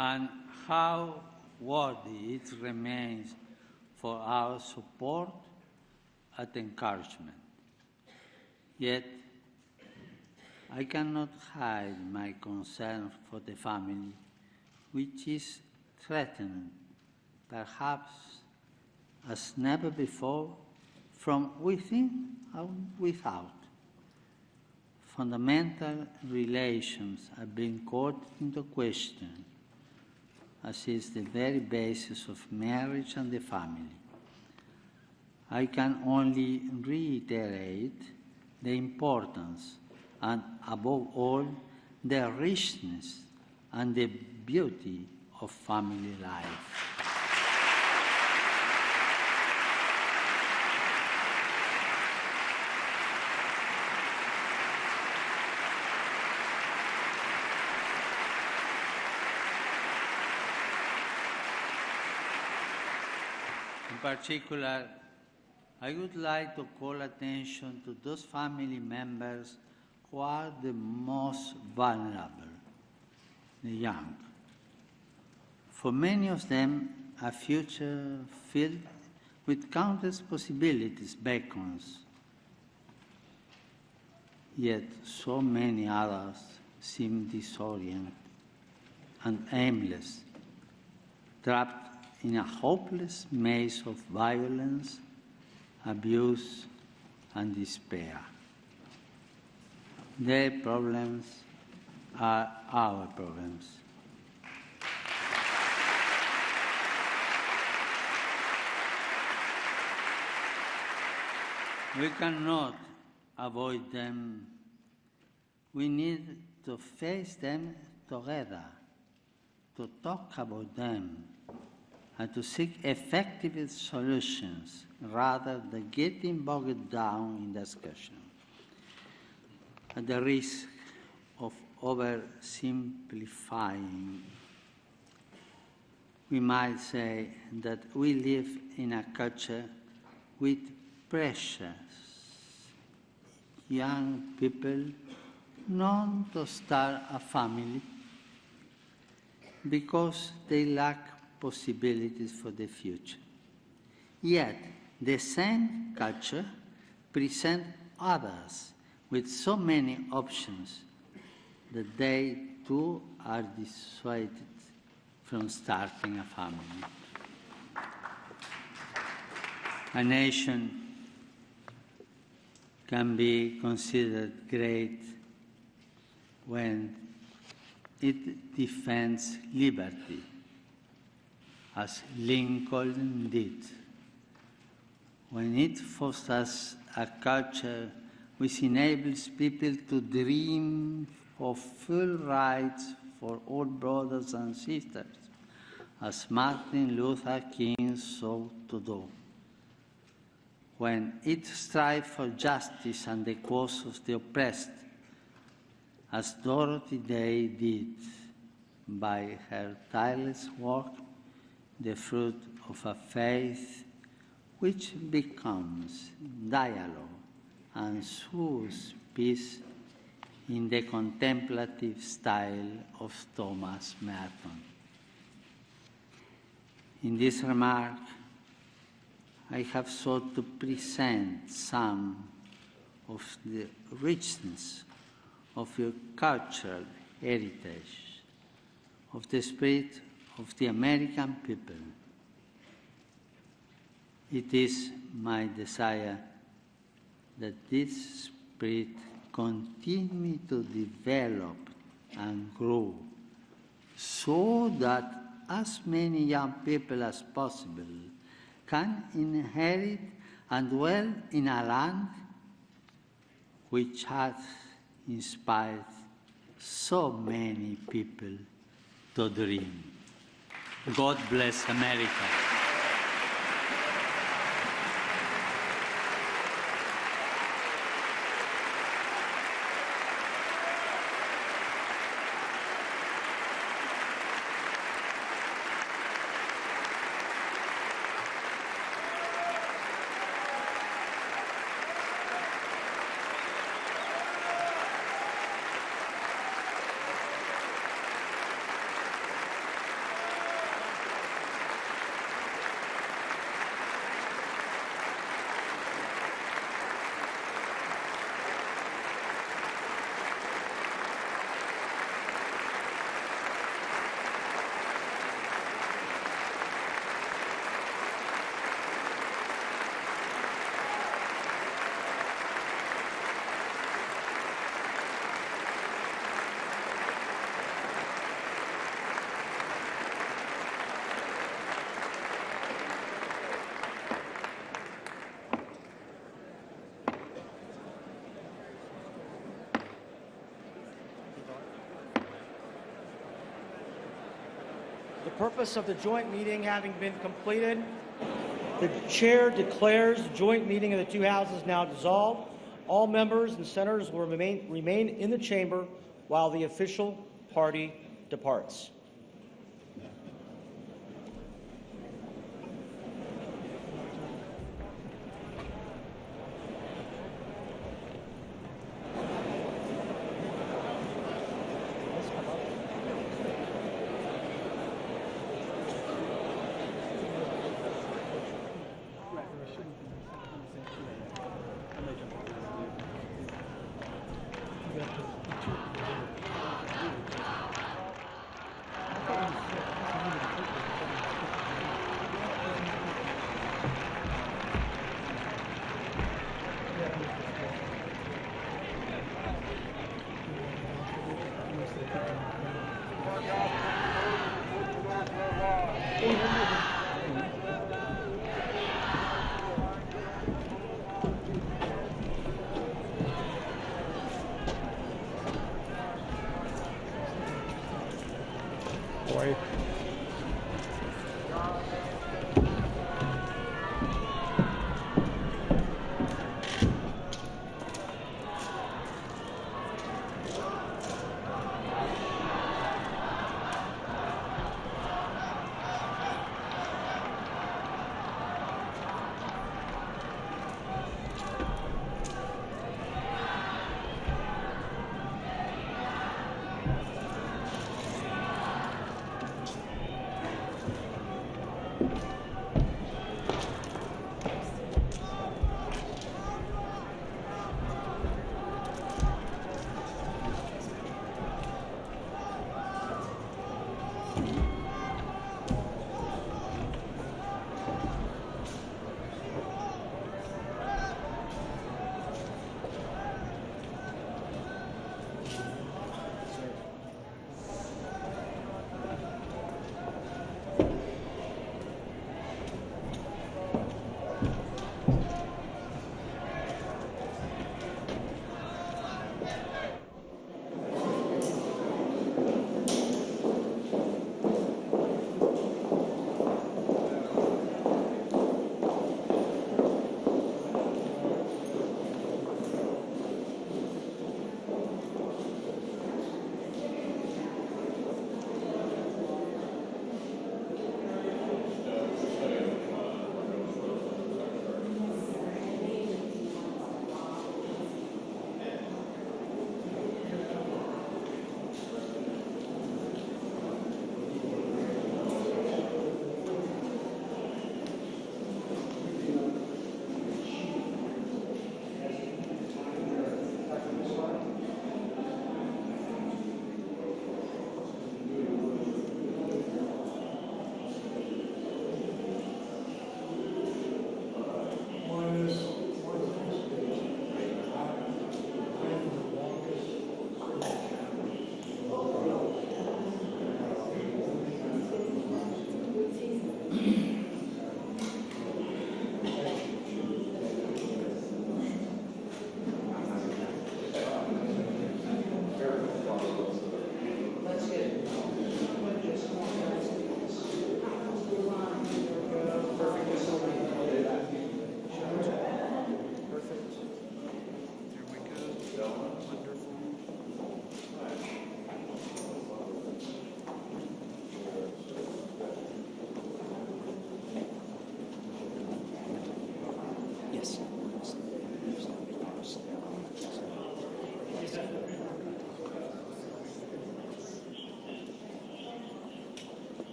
And how worthy it remains for our support and encouragement. Yet, I cannot hide my concern for the family, which is threatened, perhaps as never before, from within and without. Fundamental relations are being called into question, as is the very basis of marriage and the family. I can only reiterate the importance and, above all, the richness and the beauty of family life. In particular, I would like to call attention to those family members who are the most vulnerable, the young. For many of them, a future filled with countless possibilities beckons. Yet so many others seem disoriented and aimless, trapped in a hopeless maze of violence abuse, and despair. Their problems are our problems. We cannot avoid them. We need to face them together, to talk about them, and to seek effective solutions rather than getting bogged down in discussion. At the risk of oversimplifying, we might say that we live in a culture with precious young people known to start a family because they lack possibilities for the future. Yet, the same culture presents others with so many options that they too are dissuaded from starting a family. A nation can be considered great when it defends liberty, as Lincoln did, when it fosters a culture which enables people to dream of full rights for all brothers and sisters, as Martin Luther King sought to do, when it strives for justice and the cause of the oppressed, as Dorothy Day did by her tireless work, the fruit of a faith which becomes dialogue and sows peace in the contemplative style of Thomas Merton. In this remark, I have sought to present some of the richness of your cultural heritage, of the spirit of the American people. It is my desire that this spirit continue to develop and grow so that as many young people as possible can inherit and dwell in a land which has inspired so many people to dream. God bless America. The purpose of the joint meeting having been completed, the chair declares the joint meeting of the two houses now dissolved. All members and senators will remain in the chamber while the official party departs. wife.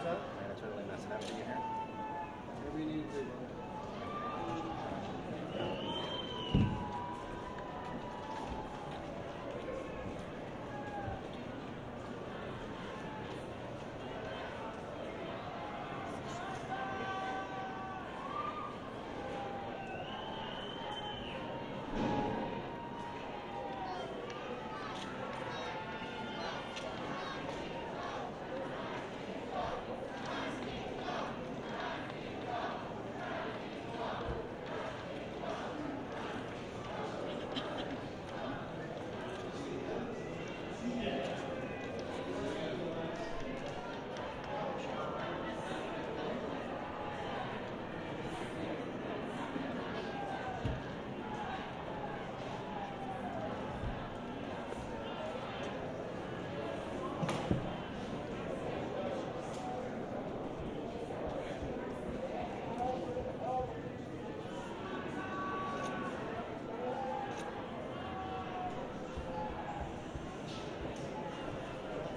that? Man, it's really messing up in here. Whatever you need to do, bro.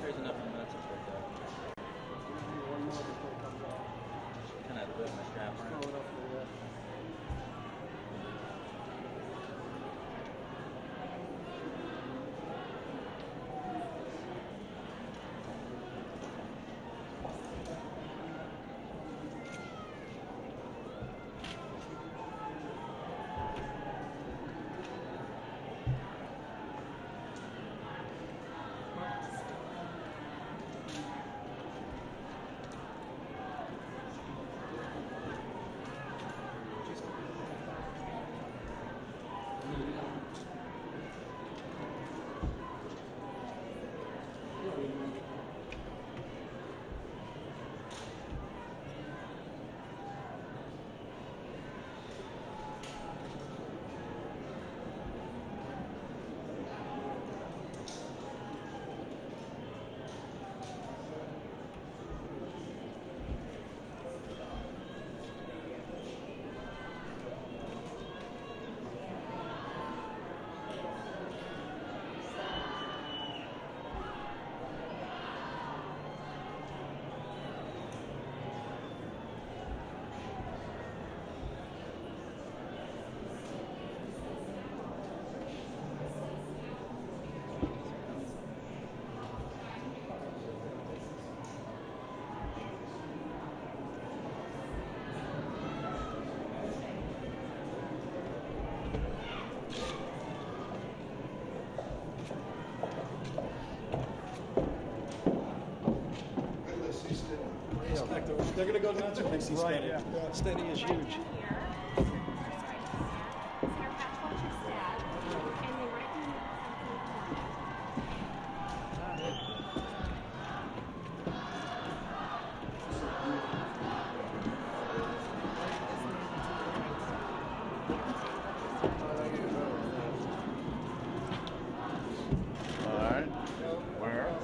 There's enough minutes right there. One more before it comes out. Kind of put my strap Throw around. it up for that. They're gonna go nuts when they see steady. Yeah. Steady is huge. All right. Where?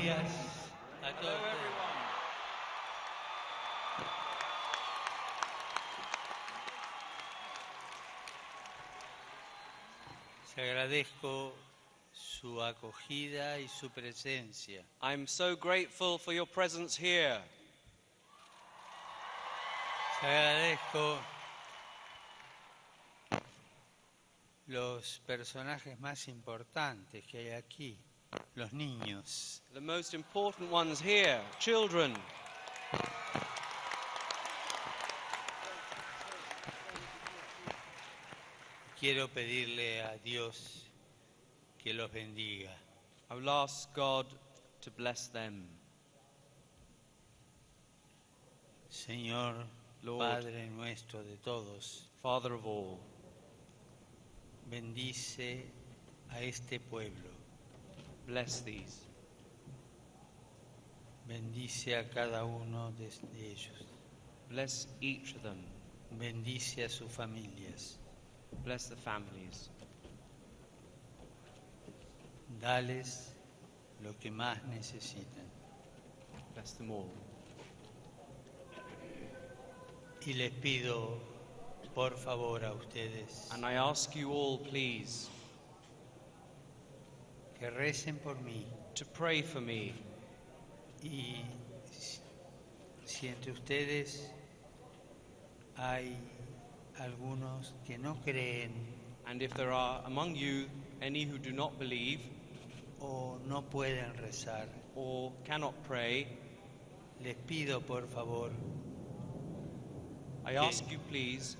días a todos. Les agradezco su acogida y su presencia. I'm so grateful for your presence here. Les agradezco los personajes más importantes que hay aquí, los niños. The most important ones here, children. Quiero pedirle a Dios que los bendiga. I will ask God to bless them. Señor, Lord, Padre nuestro de todos, Father of all, bendice a este pueblo. bless these. Bendice a cada uno de ellos. Bless each of them. Bendice a sus familias. Bless the families. Dales lo que más necesitan. Bless them all. Y les pido, por favor, a ustedes, And I ask you all, please, que recen por mí. to pray for me. Y si entre ustedes hay algunos que no creen And if there are among you any who do not believe o no pueden rezar, or cannot pray, les pido por favor I ask you, please,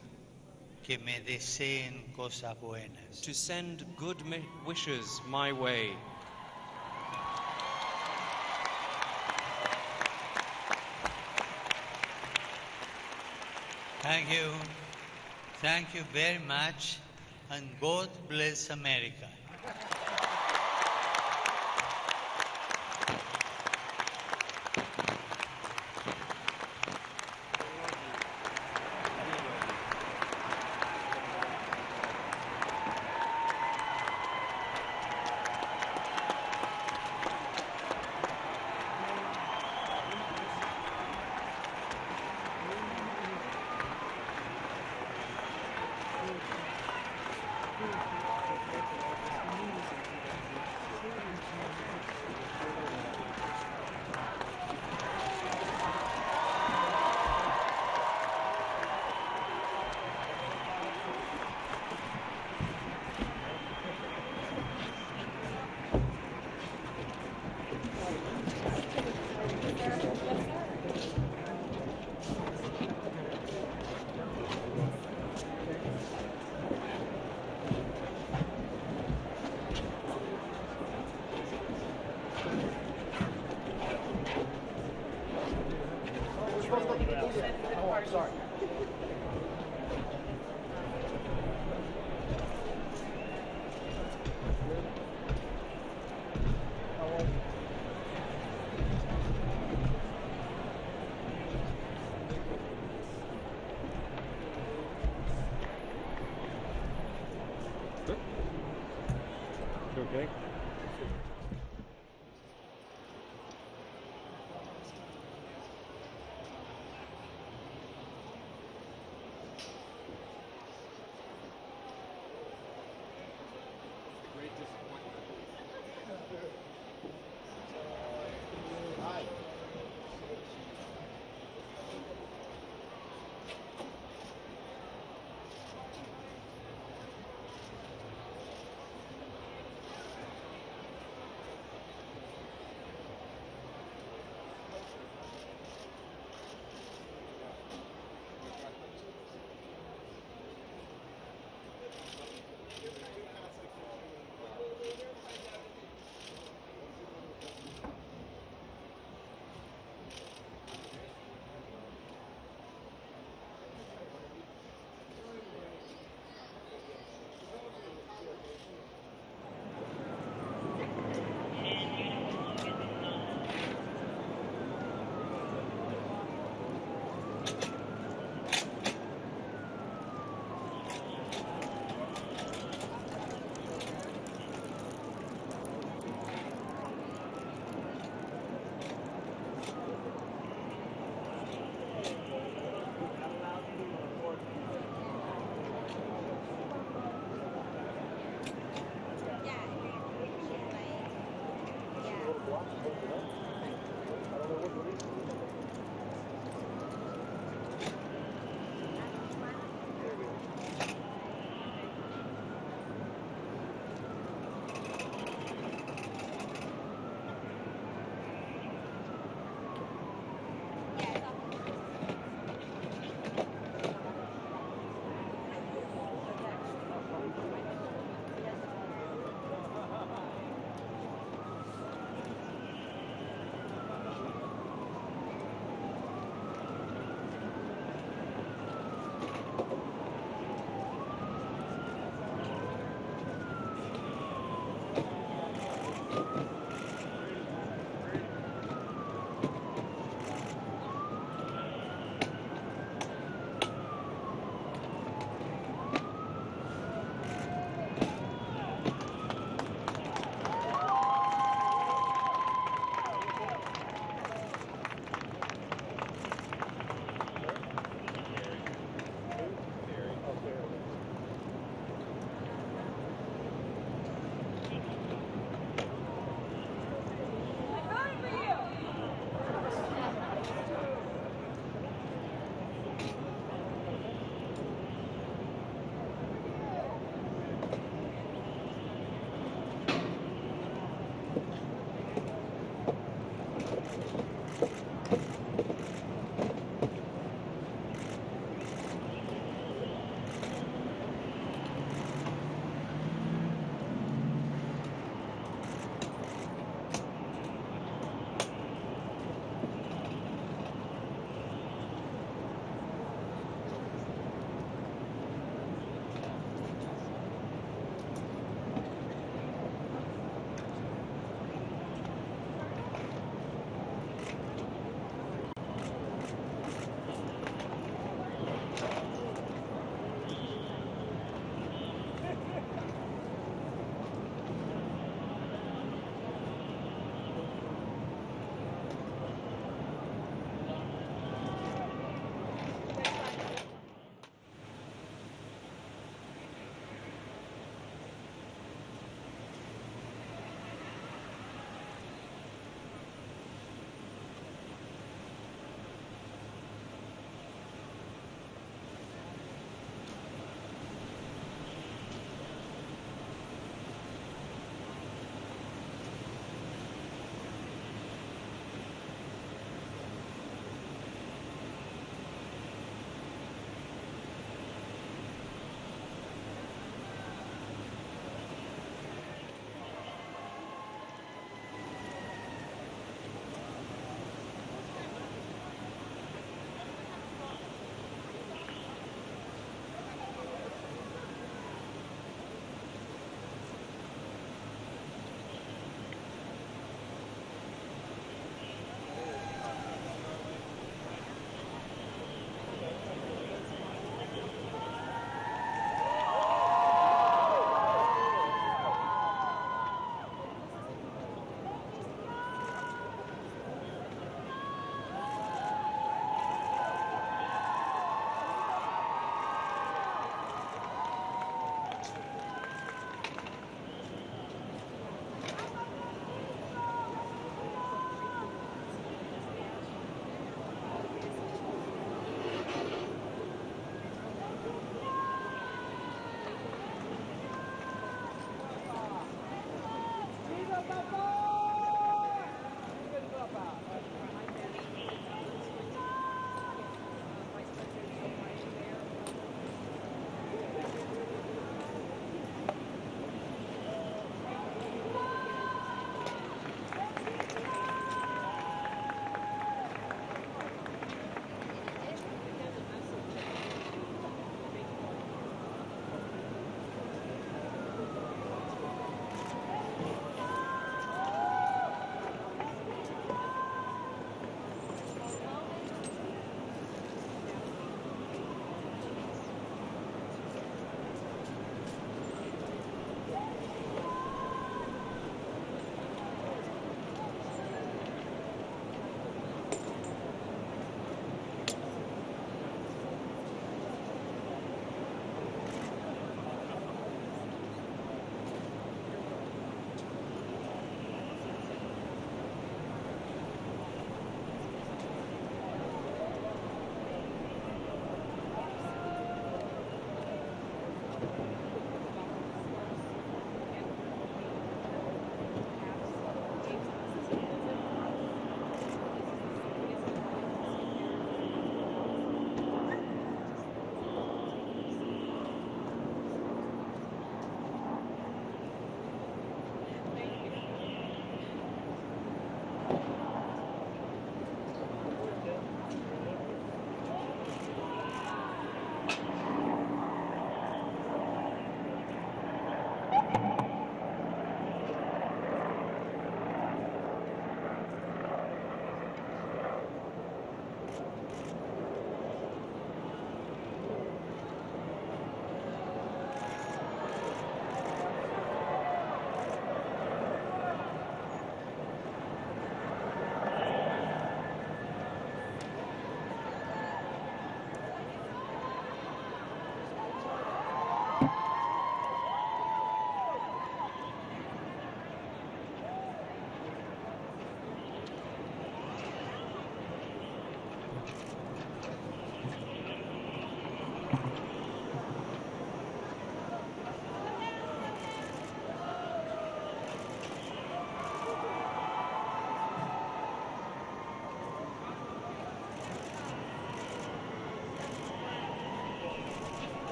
que me deseen cosas buenas. to send good wishes my way. Thank you very much, and God bless America. Okay. hook it up.